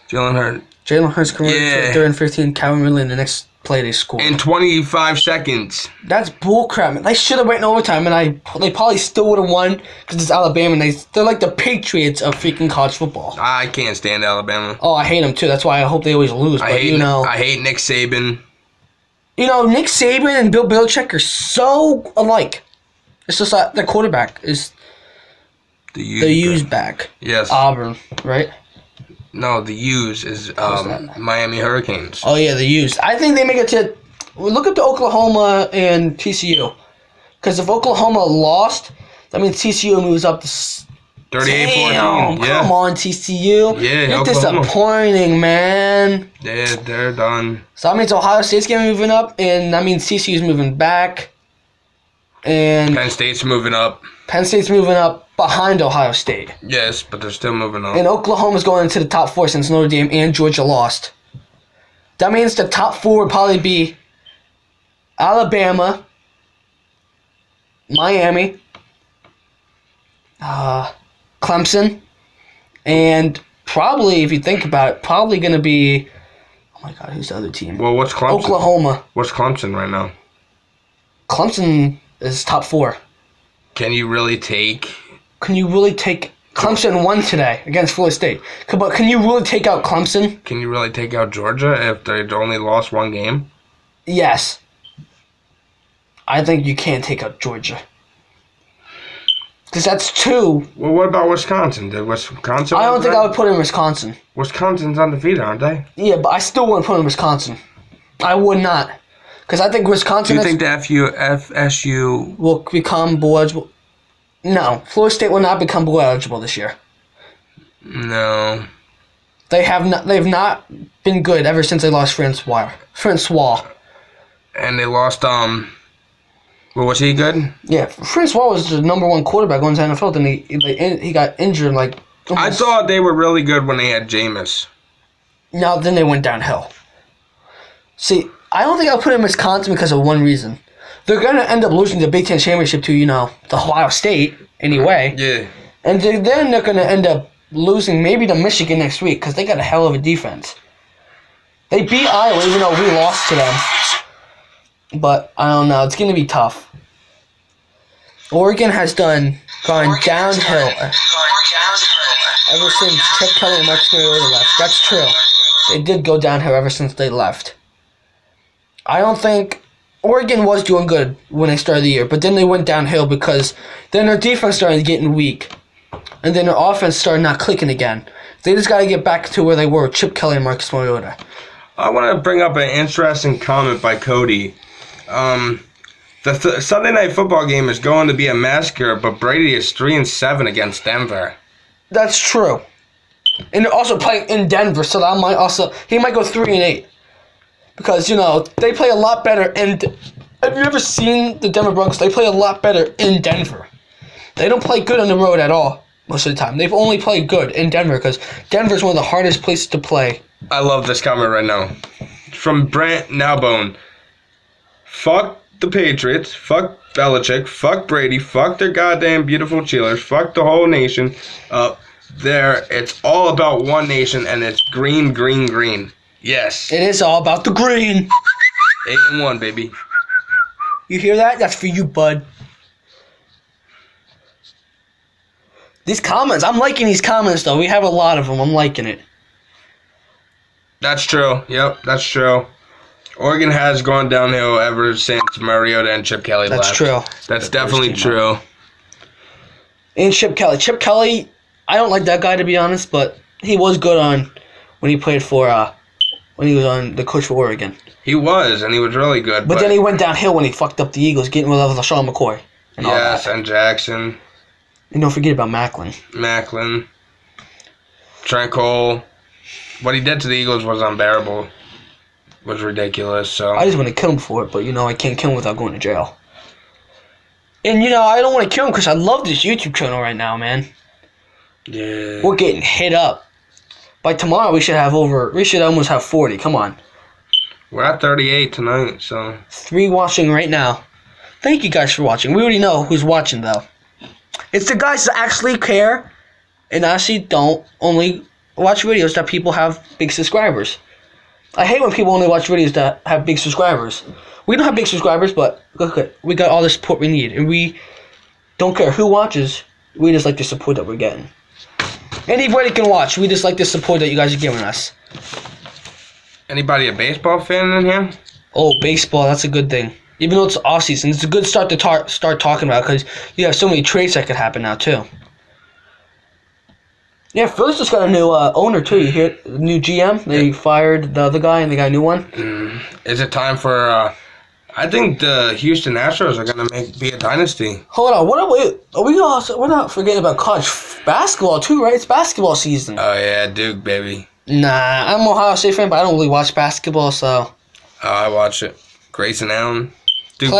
Jalen Hurts converted to 3-15. Calvin Ridley in the next play they scored. In 25 seconds. That's bullcrap. They should have went in overtime, and they probably still would have won because it's Alabama. And they're like the Patriots of freaking college football. I can't stand Alabama. Oh, I hate them too. That's why I hope they always lose. I hate Nick Saban. Nick Saban and Bill Belichick are so alike. It's just like the quarterback is the used back. Yes. Auburn, right? No, the used is Miami Hurricanes. Oh, yeah, the used. I think they make it to... Look up to Oklahoma and TCU. Because if Oklahoma lost, that means TCU moves up to... 38-14. Yeah. Come on, TCU. Yeah, You're Oklahoma. Disappointing, man. Yeah, they're done. So that means Ohio State's getting moving up, and that means TCU's moving back. And Penn State's moving up. Penn State's moving up behind Ohio State. Yes, but they're still moving up. And Oklahoma's going into the top 4 since Notre Dame and Georgia lost. That means the top 4 would probably be Alabama, Miami, Clemson, and probably, if you think about it, probably going to be... Oh my God, who's the other team? Well, what's Clemson? Oklahoma. What's Clemson right now? Clemson is top 4. Can you really take... Clemson won today against Florida State. But can you really take out Clemson? Can you really take out Georgia if they only lost one game? Yes. I think you can take out Georgia. Because that's 2. Well, what about Wisconsin? Did Wisconsin... I don't think I would put in Wisconsin. Wisconsin's undefeated, aren't they? Yeah, but I still wouldn't put in Wisconsin. I would not. Because I think Wisconsin... Do you think the FSU... will become bowl eligible? No. Florida State will not become bowl eligible this year. No. They've not been good ever since they lost Francois. And they lost, well, was he good? Yeah, Francois was the number one quarterback on the NFL, then he got injured, like... I thought they were really good when they had Jameis. Now, then they went downhill. See, I don't think I'll put in Wisconsin because of one reason. They're going to end up losing the Big Ten Championship to, the Ohio State, anyway. Yeah. And then they're going to end up losing maybe to Michigan next week because they got a hell of a defense. They beat Iowa even though we lost to them. But, I don't know, it's going to be tough. Oregon has gone downhill ever since Chip Kelly and Marcus Mariota left. That's true. They did go downhill ever since they left. I don't think... Oregon was doing good when they started the year, but then they went downhill because then their defense started getting weak. And then their offense started not clicking again. They just got to get back to where they were with Chip Kelly and Marcus Mariota. I want to bring up an interesting comment by Cody. The Sunday Night Football game is going to be a massacre, but Brady is 3-7 against Denver. That's true. And they're also playing in Denver, so he might go 3-8. Because, they play a lot better have you ever seen the Denver Broncos? They play a lot better in Denver. They don't play good on the road at all most of the time. They've only played good in Denver because Denver's one of the hardest places to play. I love this comment right now. From Brant Nowbone. Fuck the Patriots. Fuck Belichick. Fuck Brady. Fuck their goddamn beautiful Cheerleaders. Fuck the whole nation. It's all about one nation, and it's green, green, green. Yes. It is all about the green. 8-1, baby. You hear that? That's for you, bud. These comments, I'm liking these comments, though. We have a lot of them. I'm liking it. That's true. Yep, that's true. Oregon has gone downhill ever since Mariota and Chip Kelly left. That's true. That's definitely true. And Chip Kelly. Chip Kelly, I don't like that guy, to be honest, but he was good when he played for... when he was on the coach for Oregon. He was, and he was really good. But then he went downhill when he fucked up the Eagles, getting rid of LaShawn McCoy. Yes, and Jackson. And don't forget about Macklin. Trent Cole. What he did to the Eagles was unbearable. Was ridiculous, so... I just want to kill him for it, but, I can't kill him without going to jail. And, I don't want to kill him because I love this YouTube channel right now, man. Yeah. We're getting hit up. By tomorrow, we should almost have 40. Come on. We're at 38 tonight, so... 3 watching right now. Thank you guys for watching. We already know who's watching, though. It's the guys that actually care and actually don't only watch videos that people have big subscribers. I hate when people only watch videos that have big subscribers. We don't have big subscribers, but look, we got all the support we need. And we don't care who watches. We just like the support that we're getting. Anybody can watch. We just like the support that you guys are giving us. Anybody a baseball fan in here? Oh, baseball. That's a good thing. Even though it's off season, it's a good start to start talking about because you have so many trades that could happen now too. Yeah, Phillies just got a new owner too. You hear the new GM? They fired the other guy and they got a new one. Is it time for? I think the Houston Astros are gonna be a dynasty. Hold on, we're not forgetting about college basketball too, right? It's basketball season. Oh yeah, Duke baby. Nah, I'm an Ohio State fan, but I don't really watch basketball, so. Oh, I watch it. Grayson Allen. Duke.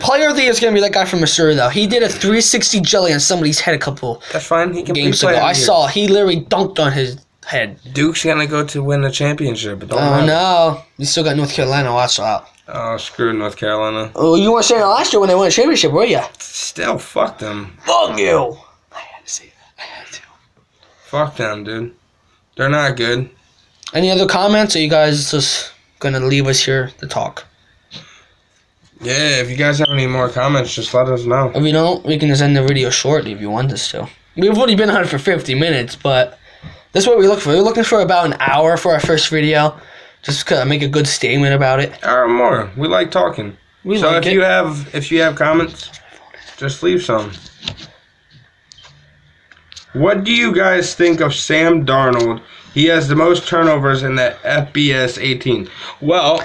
Player of the year is gonna be that guy from Missouri, though. He did a 360 jelly on somebody's head a couple. That's fine. He can games ago. I saw he literally dunked on his head. Duke's gonna go to win the championship. But no, you still got North Carolina. Watch out. Oh, screw North Carolina. Oh, you weren't saying that last year when they won a championship, were you? Still, fuck them. Fuck you. I had to say that. I had to. Fuck them, dude. They're not good. Any other comments? Or are you guys just gonna leave us here to talk? Yeah, if you guys have any more comments, just let us know. If you don't, we can just end the video shortly if you want us to. We've only been on it for 50 minutes, but that's what we look for. We're looking for about an hour for our first video, just to make a good statement about it. Or more. We like talking. If you have comments, just leave some. What do you guys think of Sam Darnold? He has the most turnovers in the FBS 18. Well,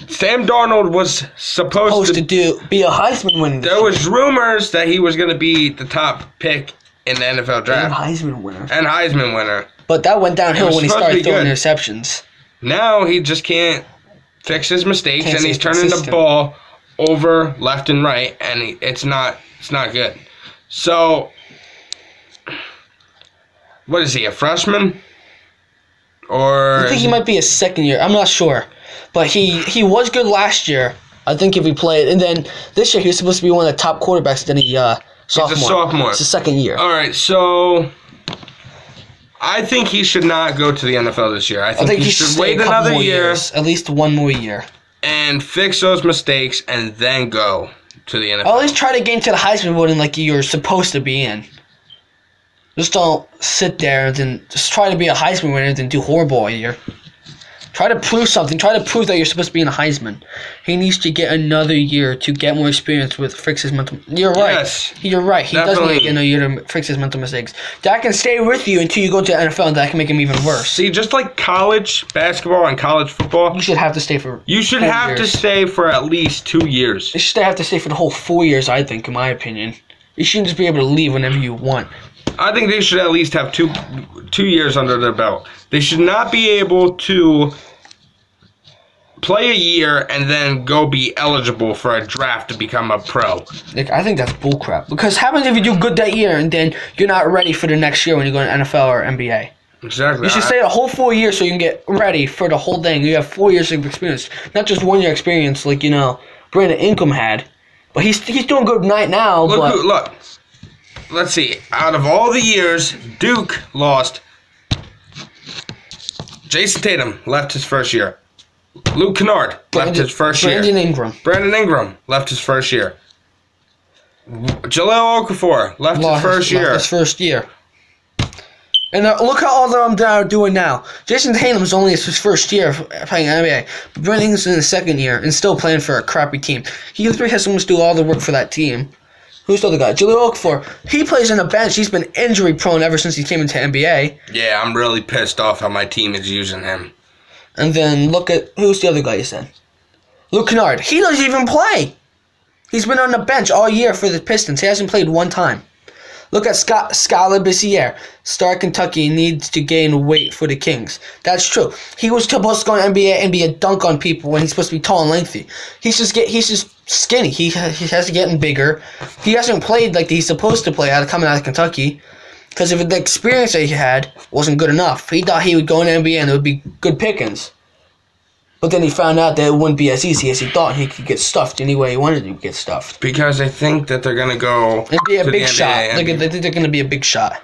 Sam Darnold was supposed to be a Heisman winner. There was rumors that he was going to be the top pick in the NFL And draft. Heisman winner. And Heisman winner. But that went downhill It was when he supposed to started be throwing good. interceptions. Now he just can't fix his mistakes, Can't and stay he's turning the consistent. ball over left and right, and it's not good. So, what is he, a freshman? Or I think he might be a second year. I'm not sure. But he was good last year. I think if he played. And then this year he was supposed to be one of the top quarterbacks. Then he sophomore. He's a sophomore. It's the second year. All right, so I think he should not go to the NFL this year. I think he should stay wait a couple another more year years, at least one more year. and fix those mistakes, and then go to the NFL. At least try to get into the Heisman voting like you're supposed to be in. Just don't sit there and then just try to be a Heisman winner and then do horrible all year. Try to prove something. Try to prove that you're supposed to be in a Heisman. He needs to get another year to get more experience with fix his mental. You're right. Yes, You're right. He does definitely. need to get another year to fix his mental mistakes. That can stay with you until you go to the NFL, and that can make him even worse. See, just like college basketball and college football, You should have to stay for. you should 4 have to years. stay for at least 2 years. You should have to stay for the whole 4 years. I think, in my opinion, you shouldn't just be able to leave whenever you want. I think they should at least have two years under their belt. They should not be able to play a year and then go be eligible for a draft to become a pro. Like, I think that's bullcrap. Because how happens if you do good that year and then you're not ready for the next year when you go to NFL or NBA? Exactly. You should stay a whole 4 years so you can get ready for the whole thing. You have 4 years of experience, not just 1 year experience like Brandon Ingram had. But he's doing good right now. Look. Let's see. Out of all the years, Duke lost. Jason Tatum left his first year. Luke Kennard left his first year. Brandon Ingram left his first year. Jaleel Okafor left his first year. Left his first year. And look how all of them are doing now. Jason Tatum's only his first year playing NBA. But Brandon Ingram's in his second year and still playing for a crappy team. He has someone to do all the work for that team. Who's the other guy? Jaleel Okafor. He plays on the bench. He's been injury prone ever since he came into NBA. Yeah, I'm really pissed off how my team is using him. And then look at who's the other guy you said? Luke Kennard. He doesn't even play. He's been on the bench all year for the Pistons. He hasn't played one time. Look at Scott Labissiere. Star Kentucky needs to gain weight for the Kings. That's true. He was supposed to go in NBA and be a dunk on people when he's supposed to be tall and lengthy. He's just skinny. He has to get bigger. He hasn't played like he's supposed to play coming out of Kentucky. Because if the experience that he had wasn't good enough, he thought he would go in the NBA and it would be good pickings. But then he found out that it wouldn't be as easy as he thought. He could get stuffed any way he wanted to get stuffed. Because I think that they're going to go It'd be a to big the shot. NBA They think they're going to be a big shot.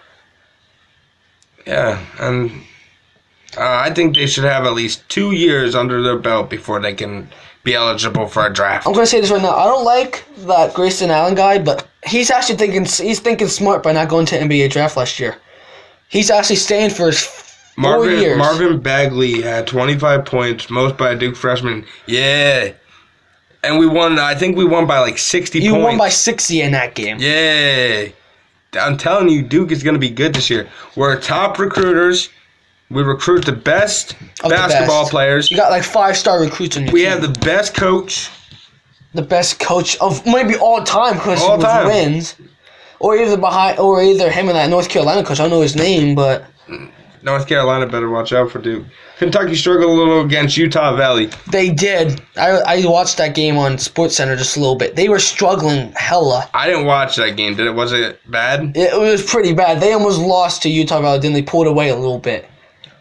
Yeah, and I think they should have at least 2 years under their belt before they can be eligible for a draft. I'm going to say this right now. I don't like that Grayson Allen guy, but he's actually thinking smart by not going to NBA draft last year. He's actually staying for his 4 years. Marvin Bagley had 25 points, most by a Duke freshman. Yeah. And we won, I think we won by like 60 points. You won by 60 in that game. Yeah. I'm telling you, Duke is going to be good this year. We're top recruiters. We recruit the best basketball players. You got like 5-star recruits on your team. We have the best coach. The best coach of maybe all time because All he time. wins. Or either him and that North Carolina coach. I don't know his name, but North Carolina better watch out for Duke. Kentucky struggled a little against Utah Valley. they did. I watched that game on SportsCenter just a little bit. They were struggling hella. I didn't watch that game. Was it bad? It was pretty bad. They almost lost to Utah Valley, then they pulled away a little bit.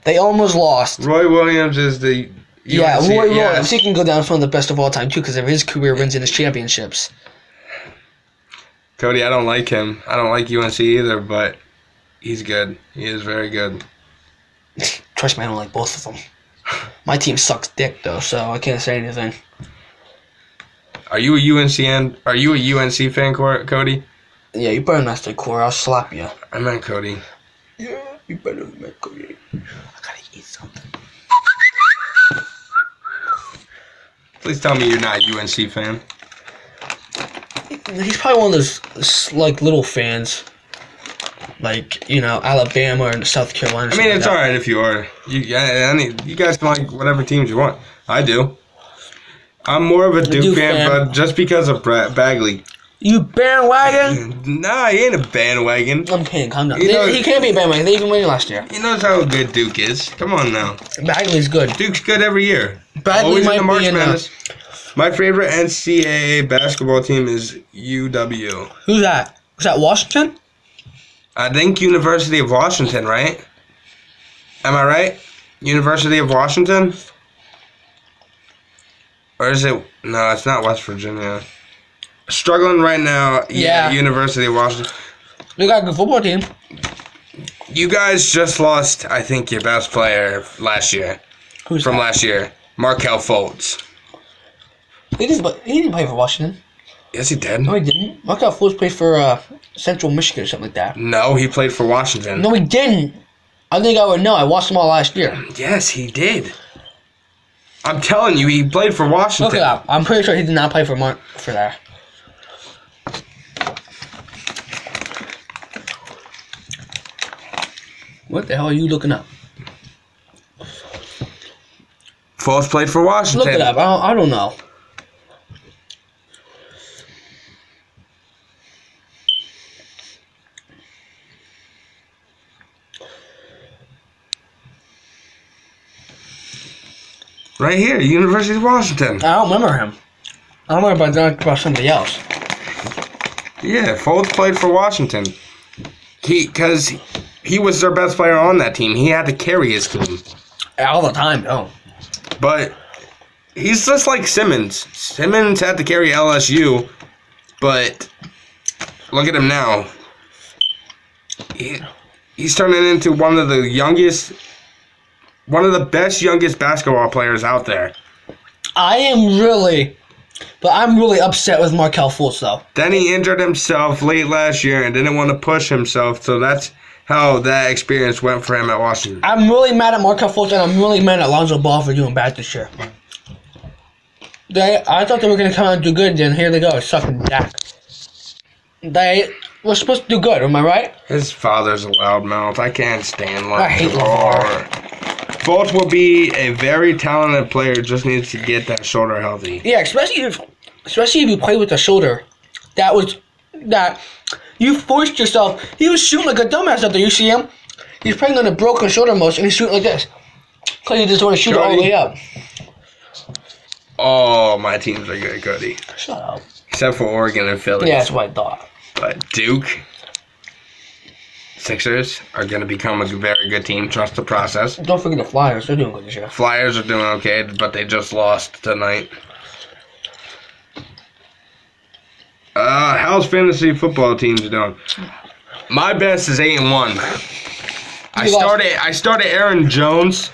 They almost lost. Roy Williams is the Yeah, UNC, Roy yes. Williams. He can go down as one of the best of all time, too, because of his career wins in his championships. Cody, I don't like him. I don't like UNC either, but he's good. He is very good. Trust me, I don't like both of them. My team sucks dick, though, so I can't say anything. Are you a UNC fan, Cody? Yeah, you better not stay core. I'll slap you. I meant Cody. Yeah, you better not Cody. I gotta eat something. Please tell me you're not a UNC fan. He's probably one of those, like, little fans. Like, Alabama or South Carolina. I mean, it's alright if you are. You guys can like whatever teams you want. I do. I'm more of a Duke fan, but just because of Bagley. You bandwagon? Nah, he ain't a bandwagon. I'm kidding. Calm down. You know- He can't be a bandwagon. They even won last year. He knows how good Duke is. Come on now. Bagley's good. Duke's good every year. Bagley Always in might the March be in Madness. My favorite NCAA basketball team is UW. Who's that? Is that Washington? I think University of Washington, right? Am I right? University of Washington? Or is it... No, it's not West Virginia. Struggling right now. Yeah, University of Washington. They got a good football team. You guys just lost, I think, your best player last year. Who's From that? last year. Markel Fultz. He didn't play for Washington. Yes, he did. No, he didn't. Markel Fultz played for Central Michigan or something like that. No, he played for Washington. No, he didn't. I think I would know. I watched him all last year. Yes, he did. I'm telling you, he played for Washington. Look it up. I'm pretty sure he did not play for that. What the hell are you looking up? Fultz played for Washington. Look it up. I don't know. Right here, University of Washington. I don't remember him. I don't remember about somebody else. Yeah, Fultz played for Washington. Because he was their best player on that team. He had to carry his team. All the time, no. But he's just like Simmons. Simmons had to carry LSU, but look at him now. He's turning into one of the best youngest basketball players out there. I'm really upset with Markel Fultz, though. Then he injured himself late last year and didn't want to push himself, so that's how that experience went for him at Washington. I'm really mad at Markel Fultz, and I'm really mad at Lonzo Ball for doing bad this year. I thought they were going to come out and do good, then here they go, sucking Dak. They were supposed to do good, am I right? His father's a loudmouth. I can't stand Lonzo. I hate LeVar. Fultz will be a very talented player, just needs to get that shoulder healthy. Yeah, especially if you play with a shoulder. That you forced yourself. He was shooting like a dumbass out there. You see him? He's playing on a broken shoulder motion, and he's shooting like this. Because he just want to shoot all the way up. Oh, my teams are good, Cody. Shut up. Except for Oregon and Philly. Yeah, that's what I thought. But Duke, Sixers are going to become a very good team. Trust the process. Don't forget the Flyers. They're doing good this year. Flyers are doing okay, but they just lost tonight. How's fantasy football teams doing? My best is 8-1. I started Aaron Jones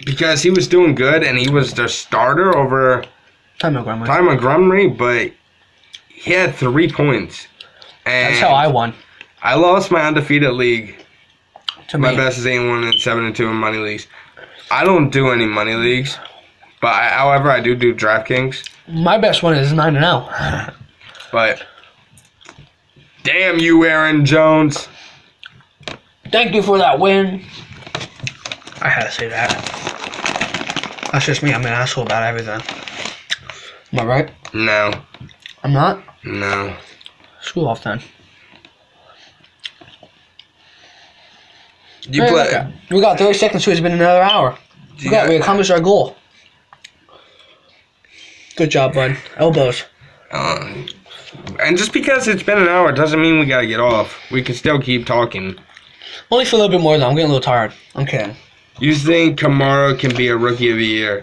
because he was doing good and he was their starter over Ty Montgomery. Ty Montgomery, but he had 3 points. And That's how I won. I lost my undefeated league. My Me. best is 8-1 and 7-2 in money leagues. I don't do any money leagues, but however I do DraftKings. My best one is 9-0. But damn you, Aaron Jones. Thank you for that win. I had to say that. That's just me. I'm an asshole about everything. Am I right? No. I'm not? No. Screw off then. You Hey, play. look, we got 30 seconds, so it's been another hour. We accomplished our goal. Good job, bud. Elbows. And just because it's been an hour doesn't mean we gotta get off. We can still keep talking. Only for a little bit more, though. I'm getting a little tired. I'm kidding. You think Kamara can be a rookie of the year?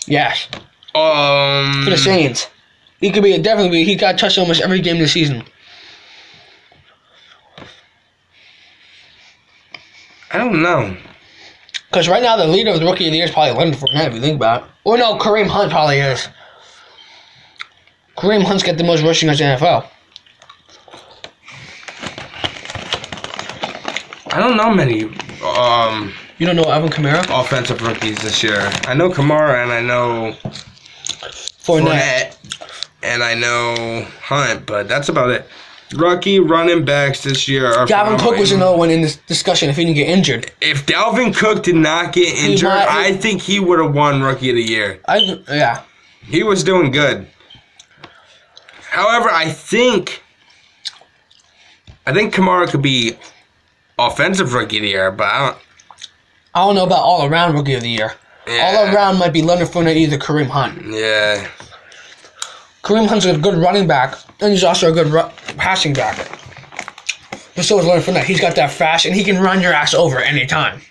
Yes. For the Saints. He could definitely be. He got touched almost every game this season. I don't know. Because right now, the leader of the rookie of the year is probably Leonard Fournette, if you think about it. Or no, Kareem Hunt probably is. Kareem Hunt's got the most rushing yards in the NFL. I don't know many You don't know Alvin Kamara? offensive rookies this year. I know Kamara and I know Fournette. and I know Hunt, but that's about it. Rookie running backs this year are Dalvin Cook was another one in this discussion if he didn't get injured. If Dalvin Cook did not get injured, I think he would have won Rookie of the Year. Yeah. He was doing good. However, I think Kamara could be offensive rookie of the year, but I don't know about all-around rookie of the year. Yeah. All-around might be Leonard Fournette, either Kareem Hunt. Yeah. Kareem Hunt's a good running back, and he's also a good passing back. But so is Leonard Fournette. He's got that fast, and he can run your ass over any time.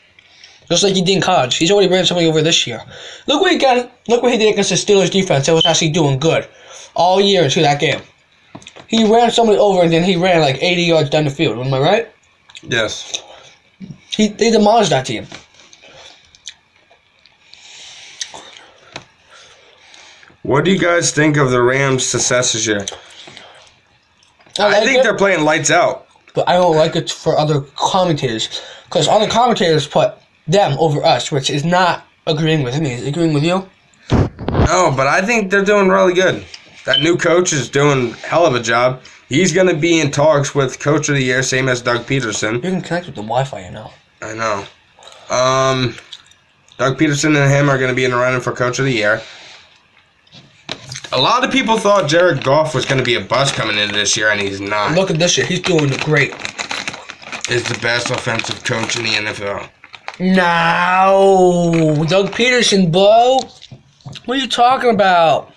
Just like he did in college. He's already ran somebody over this year. Look what he did against the Steelers defense. That was actually doing good all year into that game. He ran somebody over, and then he ran like 80 yards down the field. Am I right? Yes. They demolished that team. What do you guys think of the Rams' success this year? I think they're playing lights out. But I don't like it for other commentators. Because other commentators put them over us, which is not agreeing with me. Is it agreeing with you? No, but I think they're doing really good. That new coach is doing a hell of a job. He's going to be in talks with Coach of the Year, same as Doug Peterson. You can connect with the Wi-Fi, you know. I know. Doug Peterson and him are going to be in the running for Coach of the Year. A lot of people thought Jared Goff was going to be a bust coming into this year, and he's not. Look at this year. He's doing great. He's the best offensive coach in the NFL. No. Doug Peterson, Bo. What are you talking about?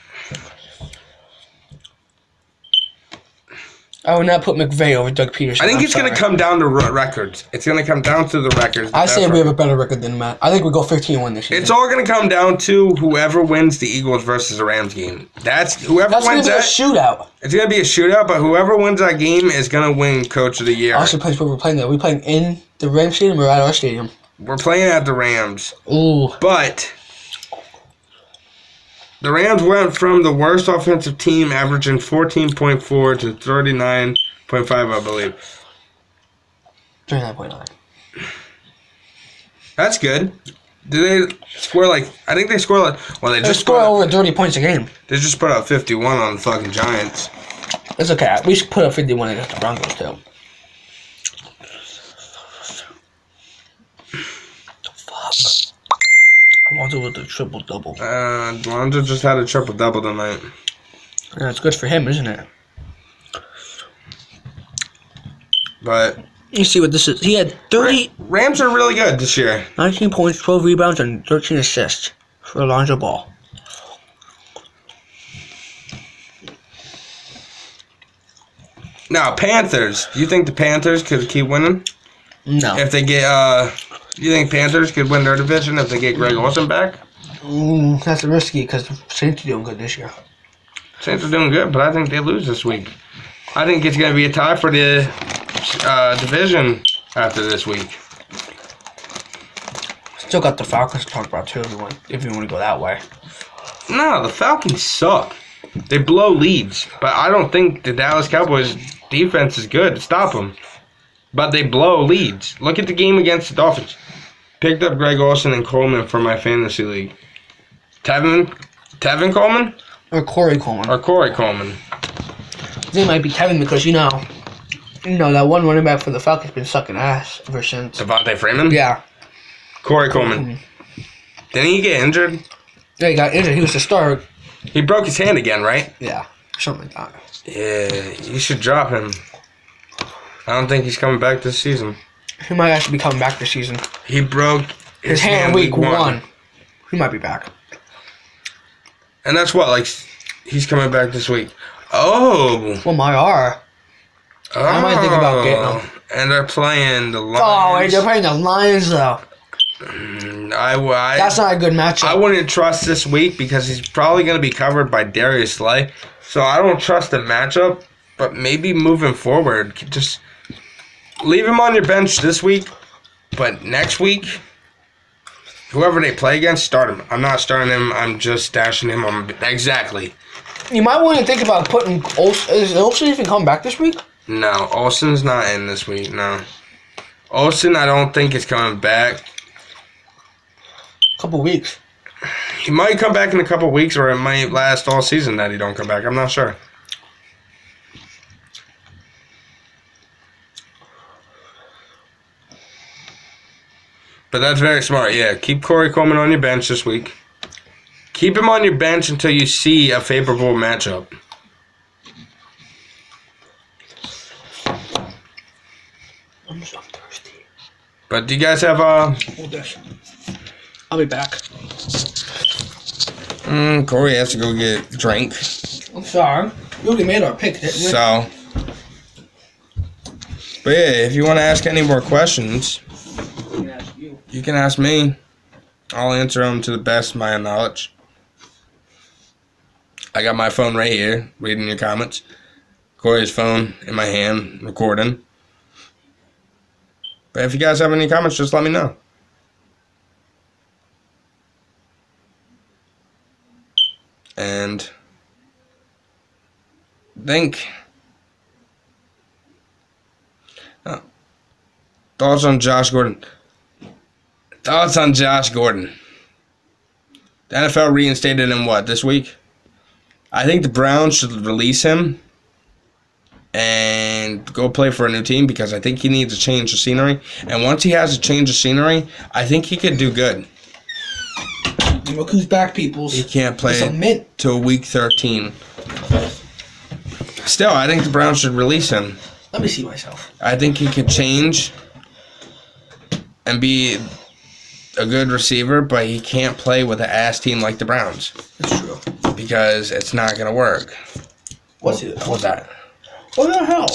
I would not put McVay over Doug Peterson. I think it's going to come down to records. It's going to come down to the records. I say we have a better record than Matt. I think we go 15-1 this year. It's all going to come down to whoever wins the Eagles versus the Rams game. That's wins going to be a shootout. It's going to be a shootout, but whoever wins that game is going to win Coach of the Year. Also, place where we're playing that. Are we playing in the Rams stadium or at our stadium? We're playing at the Rams. Ooh. But the Rams went from the worst offensive team, averaging 14.4 to 39.5, I believe. 39.9. That's good. Did they score I think they scored well, they just score over 30 points a game. They just put up 51 on the fucking Giants. It's okay. We should put up 51 against the Broncos, too. Fuck. Alonzo with a triple-double. Alonzo just had a triple-double tonight. Yeah, it's good for him, isn't it? But you see what this is. He had 30... Rams are really good this year. 19 points, 12 rebounds, and 13 assists for Alonzo Ball. Now, Panthers. Do you think the Panthers could keep winning? No. If they get... you think Panthers could win their division if they get Greg Olsen back? That's risky because the Saints are doing good this year. Saints are doing good, but I think they lose this week. I think it's going to be a tie for the division after this week. Still got the Falcons to talk about too if you want to go that way. No, the Falcons suck. They blow leads, but I don't think the Dallas Cowboys defense is good to stop them. But they blow leads. Look at the game against the Dolphins. Picked up Greg Olsen and Coleman for my fantasy league. Tevin Coleman? Or Corey Coleman. Or Corey Coleman. They might be Tevin because, you know, that one running back for the Falcons been sucking ass ever since. Devontae Freeman? Yeah. Corey Coleman. Didn't he get injured? Yeah, he got injured. He was the star. He broke his hand again, right? Yeah. Something like that. Yeah, you should drop him. I don't think he's coming back this season. He might actually be coming back this season. He broke his hand week 1. He might be back. And that's what, he's coming back this week. Oh. Well, my R. I might think about getting him. And they're playing the Lions. Oh, wait, they're playing the Lions, though. That's not a good matchup. I wouldn't trust this week because he's probably going to be covered by Darius Slay. So I don't trust the matchup. But maybe moving forward, just leave him on your bench this week. But next week, whoever they play against, start him. I'm not starting him. I'm just stashing him on. Exactly. You might want to think about putting Olsen. Is Olsen even coming back this week? No, Olsen's not in this week. No, Olsen, I don't think is coming back. Couple weeks. He might come back in a couple weeks, or it might last all season that he don't come back. I'm not sure. But that's very smart, yeah. Keep Corey Coleman on your bench this week. Keep him on your bench until you see a favorable matchup. I'm thirsty. But do you guys have Hold this. I'll be back. Corey has to go get a drink. I'm sorry. We already made our pick, didn't we? So, but yeah, if you want to ask any more questions, you can ask me. I'll answer them to the best of my knowledge. I got my phone right here, reading your comments. Corey's phone in my hand, recording. But if you guys have any comments, just let me know. And thoughts on Josh Gordon. Thoughts on Josh Gordon. The NFL reinstated him this week? I think the Browns should release him and go play for a new team because I think he needs a change of scenery. And once he has a change of scenery, I think he could do good. Look who's back, peoples. He can't play till week 13. Still, I think the Browns should release him. Let me see myself. I think he could change and be a good receiver, but he can't play with an ass team like the Browns. That's true. Because it's not going to work. What's that? What the hell?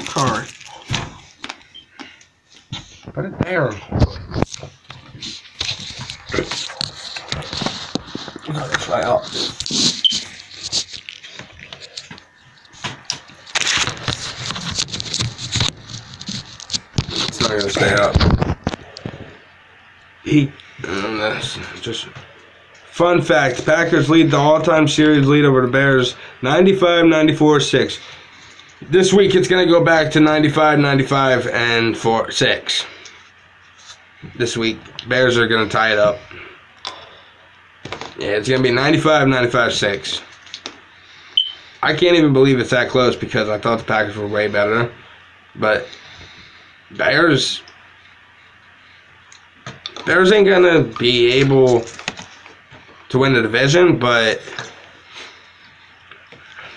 Sorry. Put it there. I gotta try out. It's not going to stay up. That's just... Fun fact, Packers lead the all-time series lead over the Bears 95-94-6. This week it's going to go back to 95-95 and 4-6. This week, Bears are going to tie it up. Yeah, it's going to be 95-95-6. I can't even believe it's that close because I thought the Packers were way better. But Bears ain't going to be able to win the division, but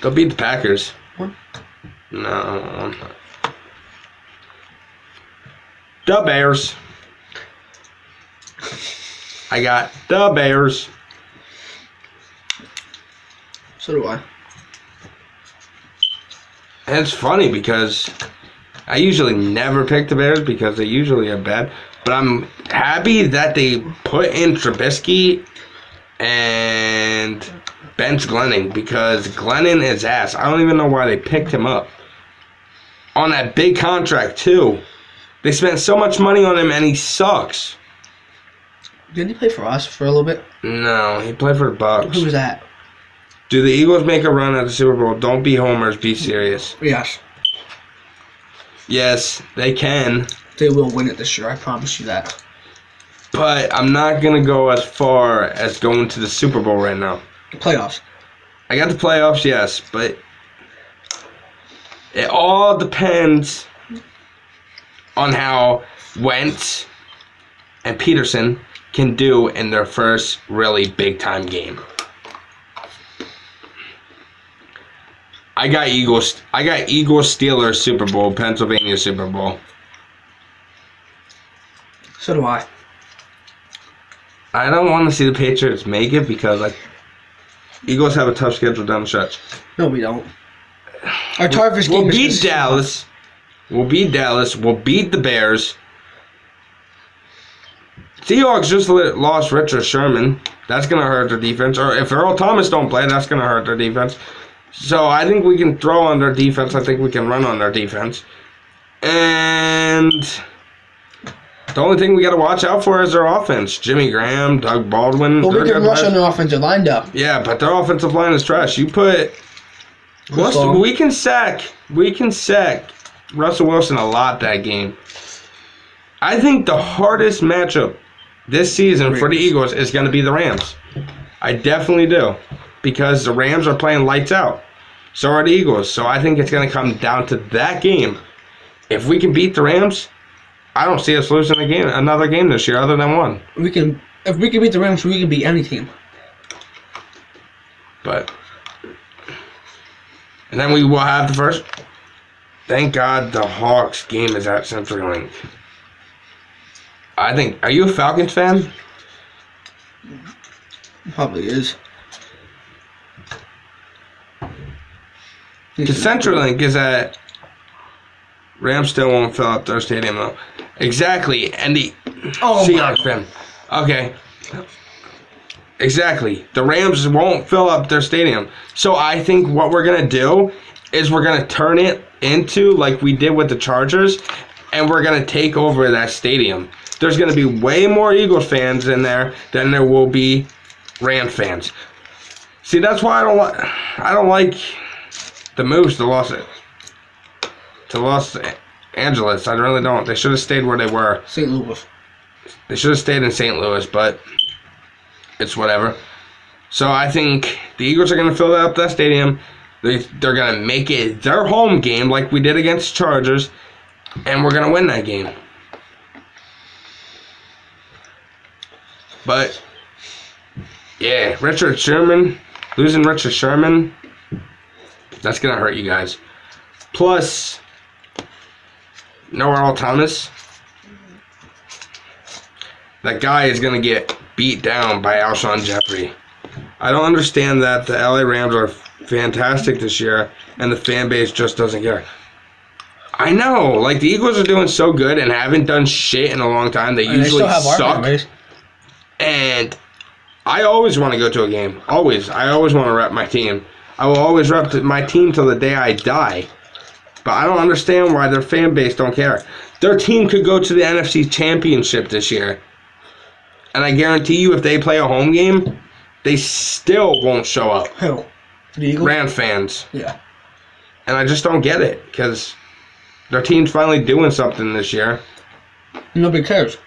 they'll beat the Packers. What? No. The Bears. I got the Bears. So do I. And it's funny because I usually never pick the Bears because they usually are bad. But I'm happy that they put in Trubisky and bench Glennon because Glennon is ass. I don't even know why they picked him up. On that big contract, too. They spent so much money on him, and he sucks. Didn't he play for us for a little bit? No, he played for the Bucks. Who was that? Do the Eagles make a run at the Super Bowl? Don't be homers, be serious. Yes. Yes, they can. They will win it this year, I promise you that. But I'm not going to go as far as going to the Super Bowl right now. Playoffs. I got the playoffs, yes, but it all depends on how Wentz and Peterson can do in their first really big-time game. I got Eagles Steelers Super Bowl, Pennsylvania Super Bowl. So do I. I don't want to see the Patriots make it because Eagles have a tough schedule down the stretch. No, we don't. Our toughest game We'll is beat Dallas. We'll beat Dallas. We'll beat the Bears. Seahawks just lost Richard Sherman. That's going to hurt their defense. Or if Earl Thomas don't play, that's going to hurt their defense. So I think we can throw on their defense. I think we can run on their defense. And the only thing we got to watch out for is their offense. Jimmy Graham, Doug Baldwin. Well, we can rush on their offensive line, though. Yeah, but their offensive line is trash. You put... we can sack Russell Wilson a lot that game. I think the hardest matchup this season for the Eagles is going to be the Rams. I definitely do. Because the Rams are playing lights out. So are the Eagles. So I think it's going to come down to that game. If we can beat the Rams, I don't see us losing another game this year other than one. If we can beat the Rams, we can beat any team. But... And then we will have the first... Thank God the Hawks game is at CenturyLink. I think. Are you a Falcons fan? Probably is. The CenturyLink is at. Rams still won't fill up their stadium though. Exactly, and the Seahawks fan. Okay. Exactly. The Rams won't fill up their stadium. So I think what we're going to do is we're going to turn it into like we did with the Chargers, and we're going to take over that stadium. There's going to be way more Eagles fans in there than there will be Rams fans. See, that's why I don't like the moves to Los Angeles. I really don't. They should have stayed where they were. St. Louis. They should have stayed in St. Louis, but it's whatever. So I think the Eagles are going to fill up that stadium. They're going to make it their home game like we did against Chargers, and we're going to win that game. But, yeah, losing Richard Sherman, that's going to hurt you guys. Plus, no Earl Thomas. That guy is going to get beat down by Alshon Jeffrey. I don't understand that the LA Rams are fantastic this year and the fan base just doesn't care. I know, like the Eagles are doing so good and haven't done shit in a long time. They usually suck. And I always want to go to a game. Always. I always want to rep my team. I will always rep my team till the day I die. But I don't understand why their fan base don't care. Their team could go to the NFC Championship this year. And I guarantee you if they play a home game, they still won't show up. Who? The Eagles? Rams fans. Yeah. And I just don't get it because their team's finally doing something this year. Nobody cares.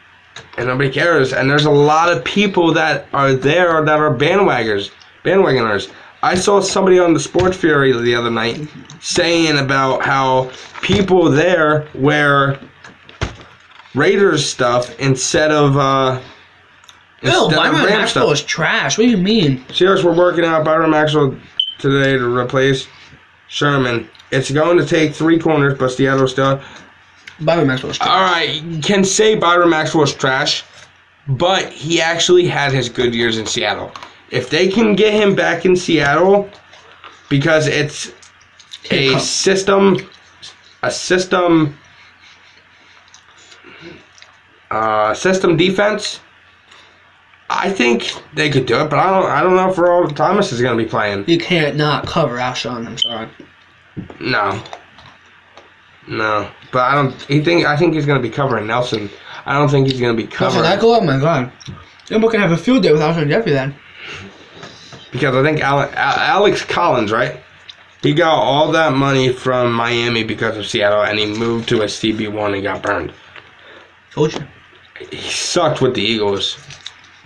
And nobody cares. And there's a lot of people that are there that are bandwagoners. I saw somebody on the Sports Fury the other night saying about how people there wear Raiders stuff instead of Byron Maxwell is trash. What do you mean? Seahawks were working out Byron Maxwell today to replace Sherman. It's going to take 3 corners, but Seattle still. Byron Maxwell is trash. All right, you can say Byron Maxwell is trash, but he actually had his good years in Seattle. If they can get him back in Seattle, because it's a system defense. I think they could do it, but I don't know if Earl Thomas is going to be playing. You can't not cover Alshon. I'm sorry. No, but I think he's going to be covering Nelson. I don't think he's going to be covering. Oh my God, then we can have a field day with Alshon Jeffrey then. Because I think Alex Collins, right? He got all that money from Miami because of Seattle, and he moved to a CB1 and got burned. Told you. He sucked with the Eagles.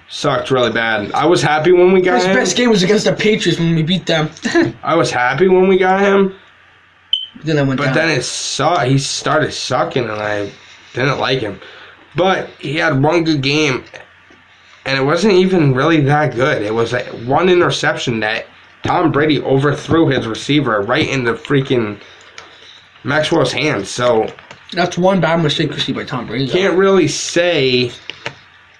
Sucked really bad. I was happy when we got him. His best game was against the Patriots when we beat them. I was happy when we got him. Then I went down. Then he started sucking, and I didn't like him. But he had one good game, and it wasn't even really that good. It was like one interception that Tom Brady overthrew his receiver right in the freaking Maxwell's hands. So that's one bad mistake we see by Tom Brady. Can't really say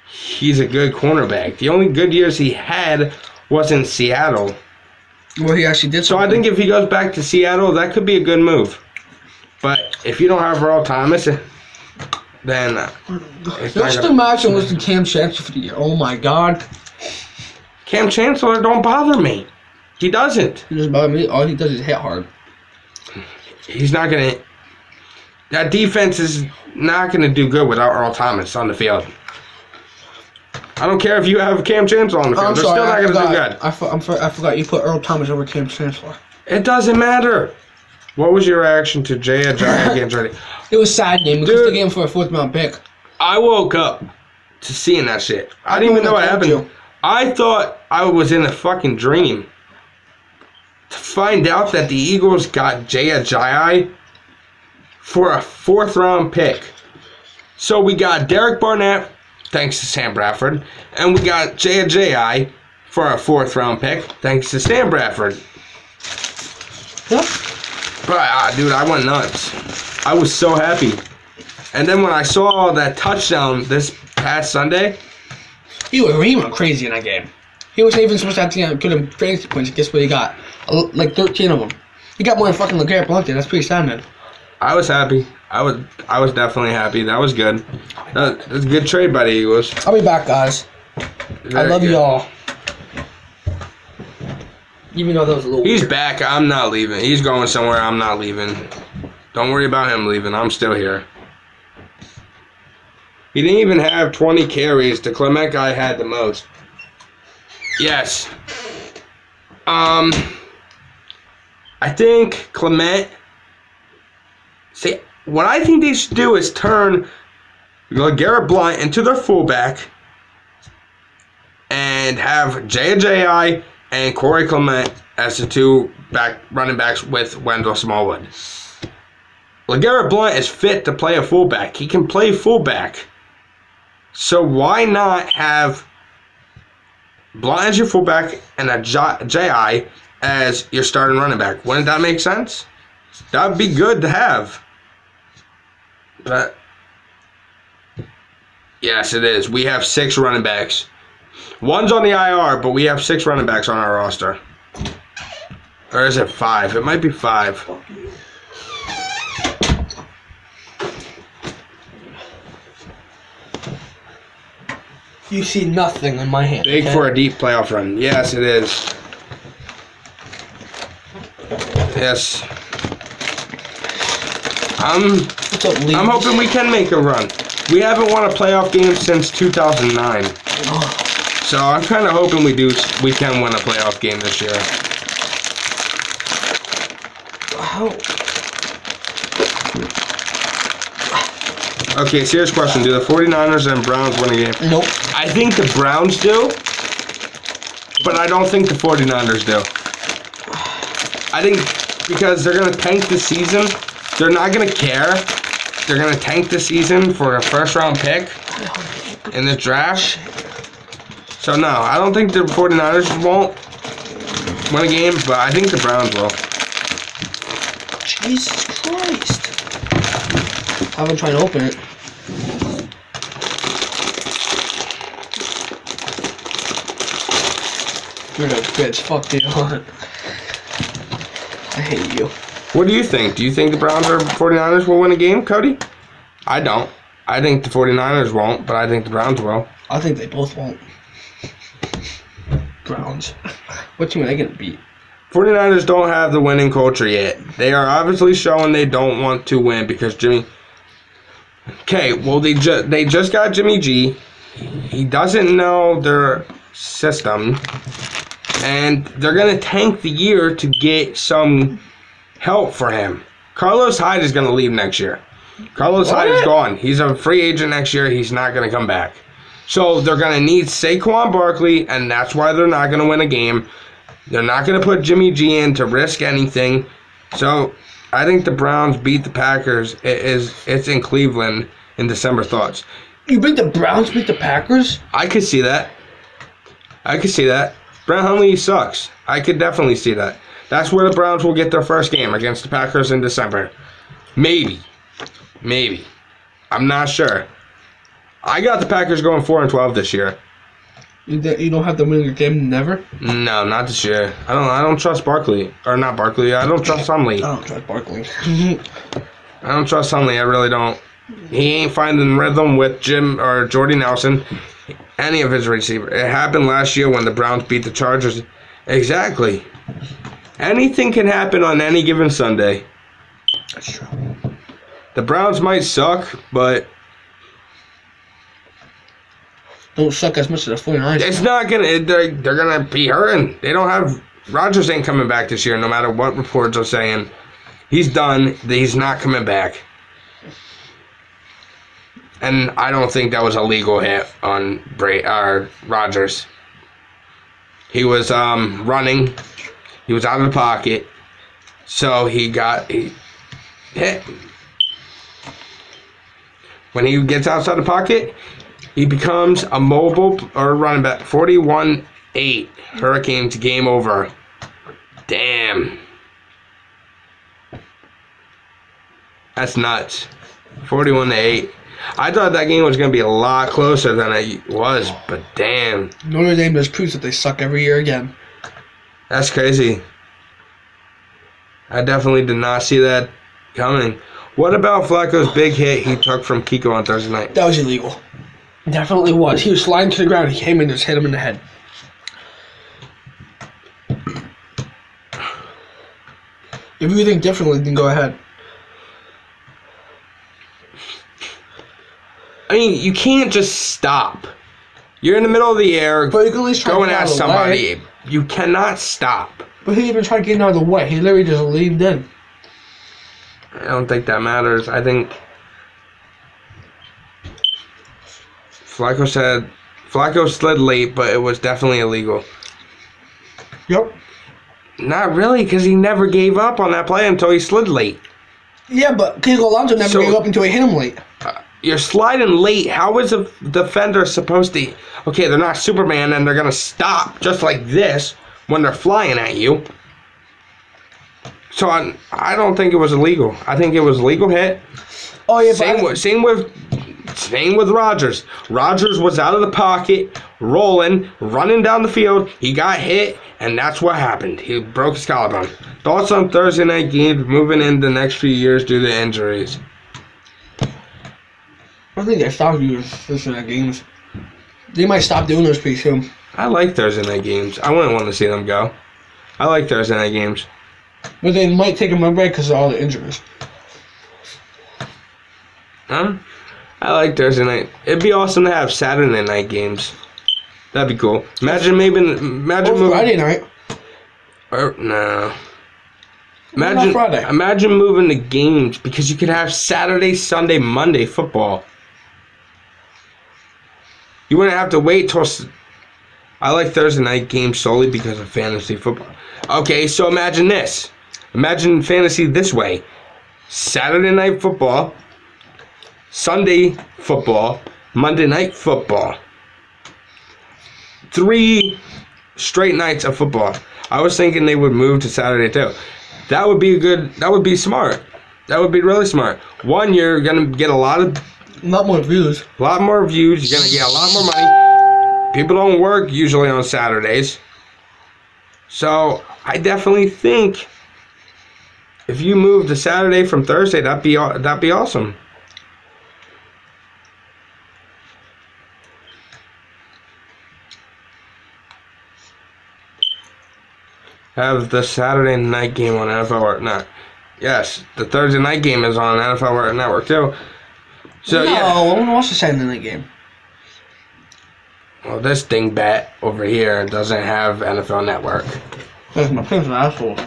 he's a good cornerback. The only good years he had was in Seattle. Well, he actually did. So I think if he goes back to Seattle, that could be a good move. But if you don't have Earl Thomas, then just imagine listening to Cam Chancellor for the year. Oh my God. Cam Chancellor don't bother me. He doesn't. He doesn't bother me. All he does is hit hard. He's not gonna. That defense is not gonna do good without Earl Thomas on the field. I don't care if you have Cam Chancellor on the field. They're still not going to do good. I forgot you put Earl Thomas over Cam Chancellor. It doesn't matter. What was your reaction to Jay Ajayi against Ready? It was saddening because they gave him for a 4th-round pick. I woke up to seeing that shit. I didn't even know what happened. I thought I was in a fucking dream. To find out that the Eagles got Jay Ajayi for a 4th-round pick. So we got Derek Barnett, thanks to Sam Bradford. And we got Jay Ajayi for a 4th-round pick, thanks to Sam Bradford. Yep. But, dude, I went nuts. I was so happy. And then when I saw that touchdown this past Sunday, He went crazy in that game. He wasn't even supposed to have good fantasy points. Guess what he got? Like 13 of them. He got more than fucking LeGarrette Blount. That's pretty sad, man. I was happy. I was definitely happy. That was good. That was a good trade by the Eagles. I'll be back, guys. I love you all. Even though that was a little He's weird. back. I'm not leaving. He's going somewhere. I'm not leaving. Don't worry about him leaving. I'm still here. He didn't even have 20 carries. The Clement guy had the most. Yes. I think Clement. See, what I think they should do is turn LeGarrette Blount into their fullback and have J.J.I. and Corey Clement as the two running backs with Wendell Smallwood. LeGarrette Blount is fit to play a fullback. He can play fullback. So why not have Blount as your fullback and a J.I. as your starting running back? Wouldn't that make sense? That would be good to have. But, yes, it is. We have 6 running backs. One's on the IR, but we have 6 running backs on our roster. Or is it 5? It might be 5. You see nothing in my hand. Big for a deep playoff run. Yes, it is. Yes. I'm hoping we can make a run. We haven't won a playoff game since 2009. So I'm kind of hoping we can win a playoff game this year. Wow. Okay, serious question. Do the 49ers and Browns win a game? Nope. I think the Browns do, but I don't think the 49ers do. I think because they're going to tank the season. They're not going to care. They're going to tank the season for a first-round pick in the draft. So, no, I don't think the 49ers won't win a game, but I think the Browns will. Jesus Christ. I've been trying to open it. You're a bitch. Fuck you. I hate you. What do you think? Do you think the Browns or 49ers will win a game, Cody? I don't. I think the 49ers won't, but I think the Browns will. I think they both won't. Browns. What team are they going to beat? 49ers don't have the winning culture yet. They are obviously showing they don't want to win because Jimmy... Okay, well, they just got Jimmy G. He doesn't know their system. And they're going to tank the year to get some help for him. Carlos Hyde is going to leave next year. Carlos Hyde is gone. He's a free agent next year. He's not going to come back. So they're going to need Saquon Barkley, and that's why they're not going to win a game. They're not going to put Jimmy G in to risk anything. So I think the Browns beat the Packers. It's in Cleveland in December. Thoughts? You think the Browns beat the Packers? I could see that. Brett Hundley sucks. I could definitely see that. That's where the Browns will get their first game against the Packers in December. Maybe. I'm not sure. I got the Packers going 4-12 this year. You don't have to win your game, never? No, not this year. I don't trust Barkley. Or not Barkley. I don't trust Hundley. I don't trust Barkley. I don't trust Hundley. I really don't. He ain't finding rhythm with Jim or Jordy Nelson. Any of his receivers. It happened last year when the Browns beat the Chargers. Exactly. Anything can happen on any given Sunday. That's true. The Browns might suck, but don't suck as much as the 49ers. it's not gonna. They're gonna be hurting. They don't have. Rodgers ain't coming back this year, no matter what reports are saying. He's done. He's not coming back. And I don't think that was a legal hit on Rodgers. He was running. He was out of the pocket. So he hit. When he gets outside the pocket, he becomes a mobile or running back. 41-8. Hurricanes game over. Damn. That's nuts. 41-8. I thought that game was going to be a lot closer than it was, but damn. Notre Dame just proves that they suck every year again. That's crazy. I definitely did not see that coming. What about Flacco's big hit he took from Kiko on Thursday night? That was illegal. Definitely was. He was sliding to the ground. He came in and just hit him in the head. If you think differently, then go ahead. I mean, you can't just stop. You're in the middle of the air, But you can at least try going to get at out of the somebody. way. You cannot stop. But he even tried getting out of the way. He literally just leaned in. I don't think that matters. I think Flacco slid late, but it was definitely illegal. Yep. Not really, because he never gave up on that play until he slid late. Yeah, but Kiko Alonso never gave up until he hit him late. You're sliding late. How is a defender supposed to... Okay, they're not Superman, and they're going to stop just like this when they're flying at you. So I don't think it was illegal. I think it was a legal hit. Oh, yeah, Same with Rodgers. Rodgers was out of the pocket, rolling, running down the field. He got hit, and that's what happened. He broke his collarbone. Thoughts on Thursday night games moving in the next few years due to injuries? I think they stopped doing Thursday night games. They might stop doing those pretty soon. I like Thursday night games. I wouldn't want to see them go. I like Thursday night games. But they might take them away because of all the injuries. Huh? I like Thursday night. It'd be awesome to have Saturday night games. That'd be cool. Imagine Or Friday night. Or no. Not Friday. Imagine moving the games because you could have Saturday, Sunday, Monday football. You wouldn't have to wait till... I like Thursday night games solely because of fantasy football. Okay, so imagine this. Imagine fantasy this way. Saturday night football, Sunday football, Monday night football. 3 straight nights of football. I was thinking they would move to Saturday too. That would be smart. That would be really smart. One, you're going to get a lot more views. You're going to get a lot more money. People don't work usually on Saturdays. So, I definitely think if you move to Saturday from Thursday, that'd be awesome. Have the Saturday night game on NFL Network. Yes, the Thursday night game is on NFL Network too. So no, yeah. I want to watch the Saturday night game. Well, this dingbat over here doesn't have NFL Network. Because my parents are assholes.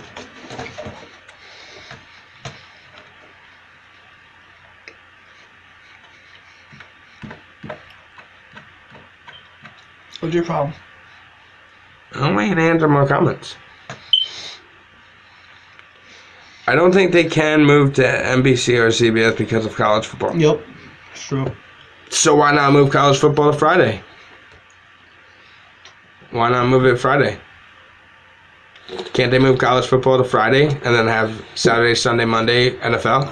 What's your problem? I'm waiting to answer more comments. I don't think they can move to NBC or CBS because of college football. Yep, it's true. So why not move college football to Friday? Why not move it Friday? Can't they move college football to Friday and then have Saturday, Sunday, Monday NFL?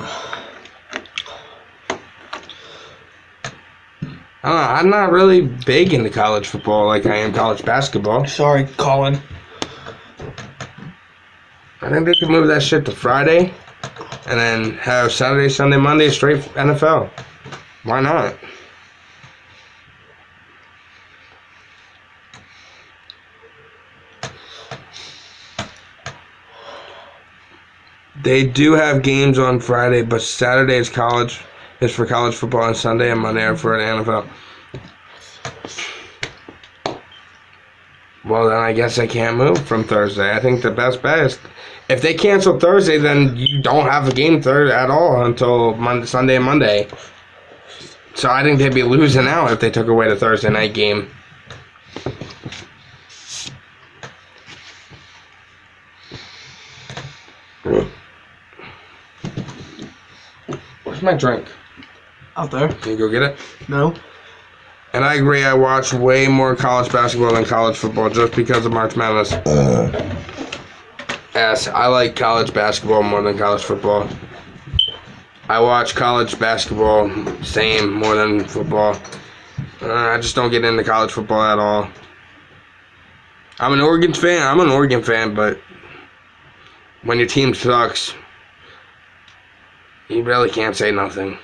I don't know. I'm not really big into college football like I am college basketball. Sorry, Colin. I think they could move that shit to Friday and then have Saturday, Sunday, Monday straight NFL. Why not? They do have games on Friday, but Saturday is for college football, and Sunday and Monday are for the NFL. Well, then I guess I can't move from Thursday. I think the best bet is if they cancel Thursday, then you don't have a game at all until Sunday and Monday. So I think they'd be losing out if they took away the Thursday night game. Where's my drink? Out there. Can you go get it? No. And I agree, I watch way more college basketball than college football just because of March Madness. Yes, I like college basketball more than college football. I watch college basketball same more than football. I just don't get into college football at all. I'm an Oregon fan, but when your team sucks, you really can't say nothing.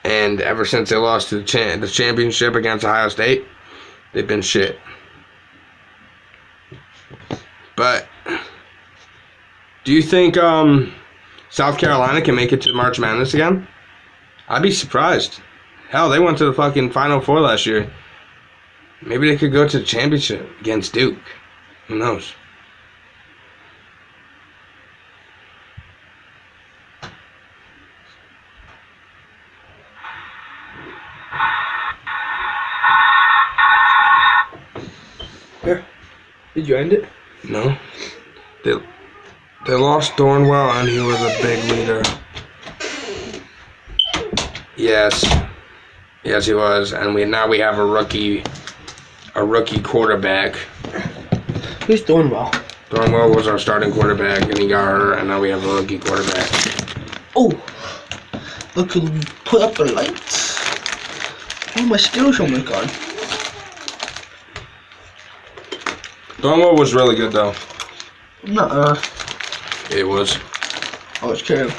And ever since they lost to the championship against Ohio State, they've been shit. But do you think South Carolina can make it to March Madness again? I'd be surprised. Hell, they went to the fucking Final Four last year. Maybe they could go to the championship against Duke. Who knows? Here. Did you end it? No. They lost Thornwell, and he was a big leader. Yes, he was, and now we have a rookie quarterback. Who's Thornwell? Thornwell was our starting quarterback, and he got hurt, and now we have a rookie quarterback. Oh, look, put up the lights. Oh, my skills! Oh my god. Thornwell was really good, though. Nuh-uh. It was. Oh, it's kidding.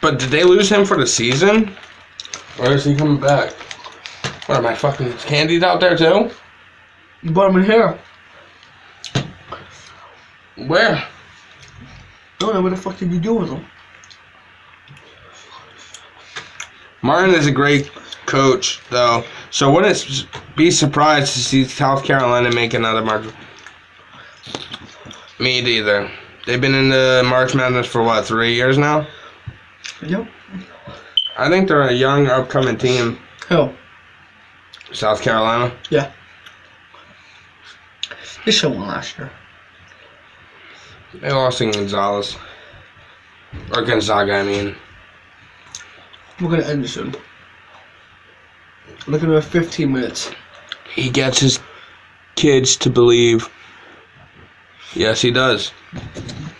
But did they lose him for the season? Or is he coming back? What, are my fucking candies out there, too? You brought him in here. Where? I don't know. What the fuck did you do with him? Martin is a great coach, though. So wouldn't be surprised to see South Carolina make another March. Me either. They've been in the March Madness for what, 3 years now? Yep. I think they're a young, upcoming team. Who? South Carolina. Yeah. They should have won last year. They lost to Gonzalez. Or Gonzaga, I mean. We're gonna end this soon. Look at our 15 minutes. He gets his kids to believe. Yes, he does.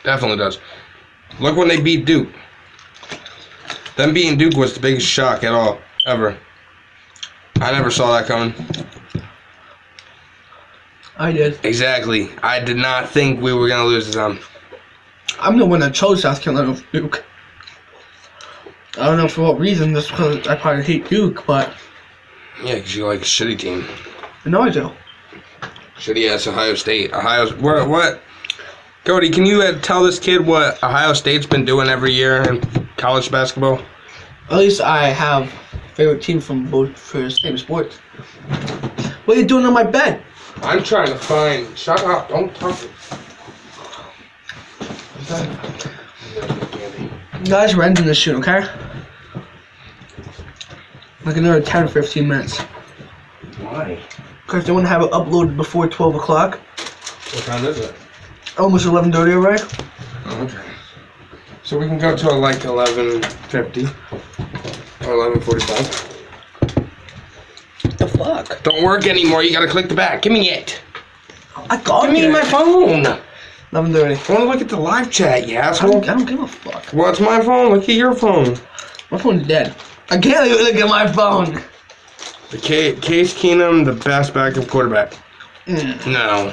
Definitely does. Look when they beat Duke. Them beating Duke was the biggest shock at all, ever. I never saw that coming. I did. Exactly. I did not think we were going to lose to them. I'm the one that chose South Carolina over Duke. I don't know for what reason, just because I probably hate Duke, but... Yeah, because you like a shitty team. No, I do. Shitty ass Ohio State. What? Cody, can you tell this kid what Ohio State's been doing every year in college basketball? At least I have a favorite team from both for the same sport. What are you doing on my bed? I'm trying to find... Shut up. Don't talk. Guys, we're ending this shoot, okay? Like another 10 or 15 minutes. Why? Because they want to have it uploaded before 12 o'clock. What time is it? Almost 11:30 already. Oh, okay. So we can go to like 11:50 or 11:45. What the fuck? Don't work anymore. You gotta click the back. Give me it. I got Give me my phone. 11:30. I want to look at the live chat, you asshole. I don't give a fuck. Well, it's my phone. Look at your phone. My phone's dead. I can't even look at my phone. The Case Keenum, the best backup quarterback. No.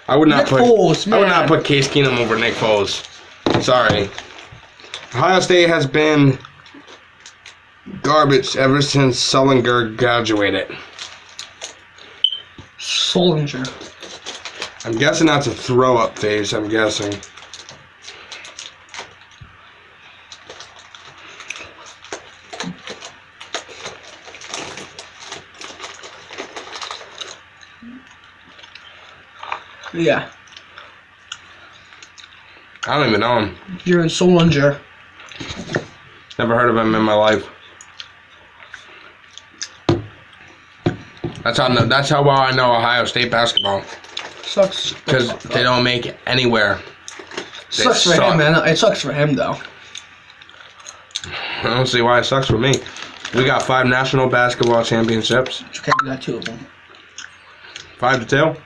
I would not put Case Keenum over Nick Foles. Sorry. Ohio State has been garbage ever since Sullinger graduated. Sullinger. I'm guessing that's a throw-up phase, I'm guessing. Yeah. I don't even know him. You're in Sullinger. Never heard of him in my life. That's how well I know Ohio State basketball. Sucks. Because they don't make it anywhere. Sucks for him, man. It sucks for him, though. I don't see why it sucks for me. We got 5 national basketball championships. Okay, we got 2 of them. 5-2.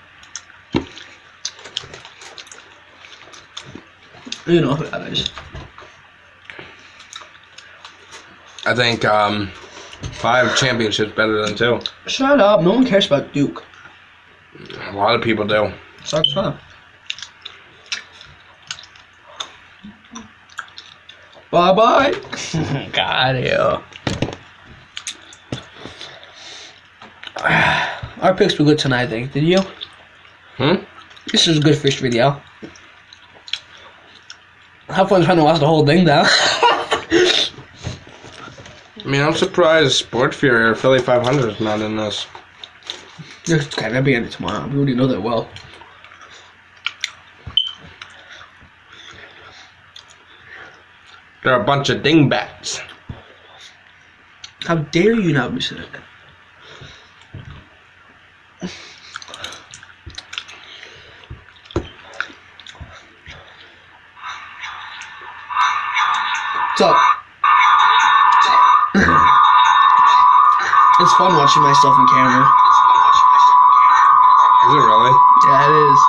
You know who that is. I think 5 championships better than 2. Shut up. No one cares about Duke. A lot of people do. Sucks up. Bye-bye. Got you. Our picks were good tonight, I think. Did you? This is a good fish video. Have fun trying to watch the whole thing now. I mean, I'm surprised Sport Fury or Philly 500 is not in this. Okay, they'll be in it tomorrow. We already know that well. They're a bunch of dingbats. How dare you not be saying that? What's up? It's fun watching myself on camera. Is it really? Yeah, it is.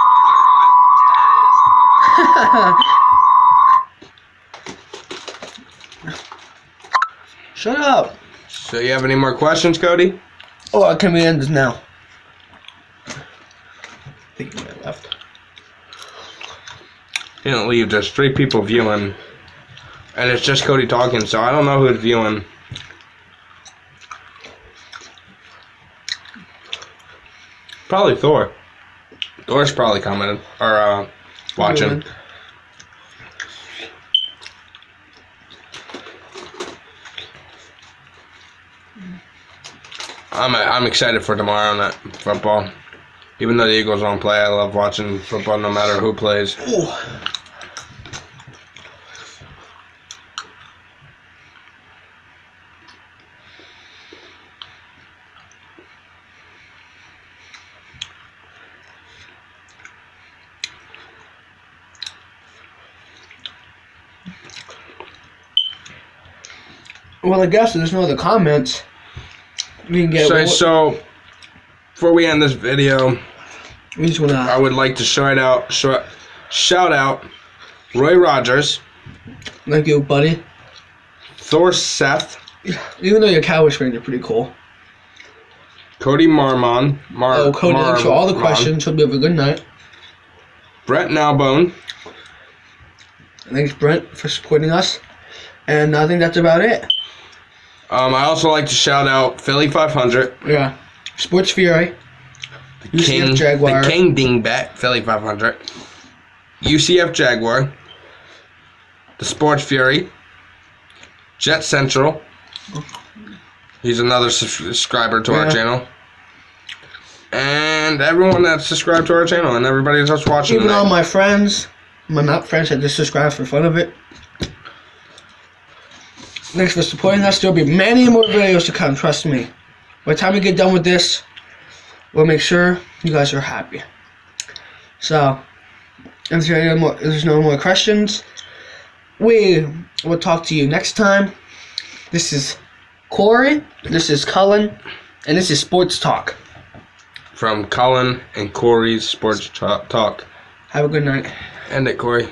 Shut up. So you have any more questions, Cody? Oh, can we end this now? I think you left. He didn't leave. There's 3 people viewing. And it's just Cody talking, so I don't know who's viewing. Probably Thor. Thor's probably commenting or watching. I'm excited for tomorrow night football. Even though the Eagles don't play, I love watching football no matter who plays. Ooh. Well, I guess if there's no other comments, we can get. So before we end this video, We just wanna. I would like to shout out Roy Rogers, Thank you, buddy. Thor Seth, Even though you're a Cowboys fan, you're pretty cool. Cody Marmon, Cody, answer all the questions. Hope you have a good night. Brett Nowbone. Thanks, Brent, for supporting us. And I think that's about it. I also like to shout out Philly 500. Yeah. Sports Fury. UCF Jaguar. The King Dingbat, Philly 500. UCF Jaguar. The Sports Fury. Jet Central. He's another subscriber to our channel. And everyone that's subscribed to our channel and everybody that's watching. Even all my friends. My not friends that just subscribed for fun of it. Thanks for supporting us. There'll be many more videos to come, trust me. By the time we get done with this, we'll make sure you guys are happy. So, if there's no more questions, we will talk to you next time. This is Corey, this is Cullen, and this is Sports Talk. From Cullen and Corey's Sports Talk. Have a good night. End it, Corey.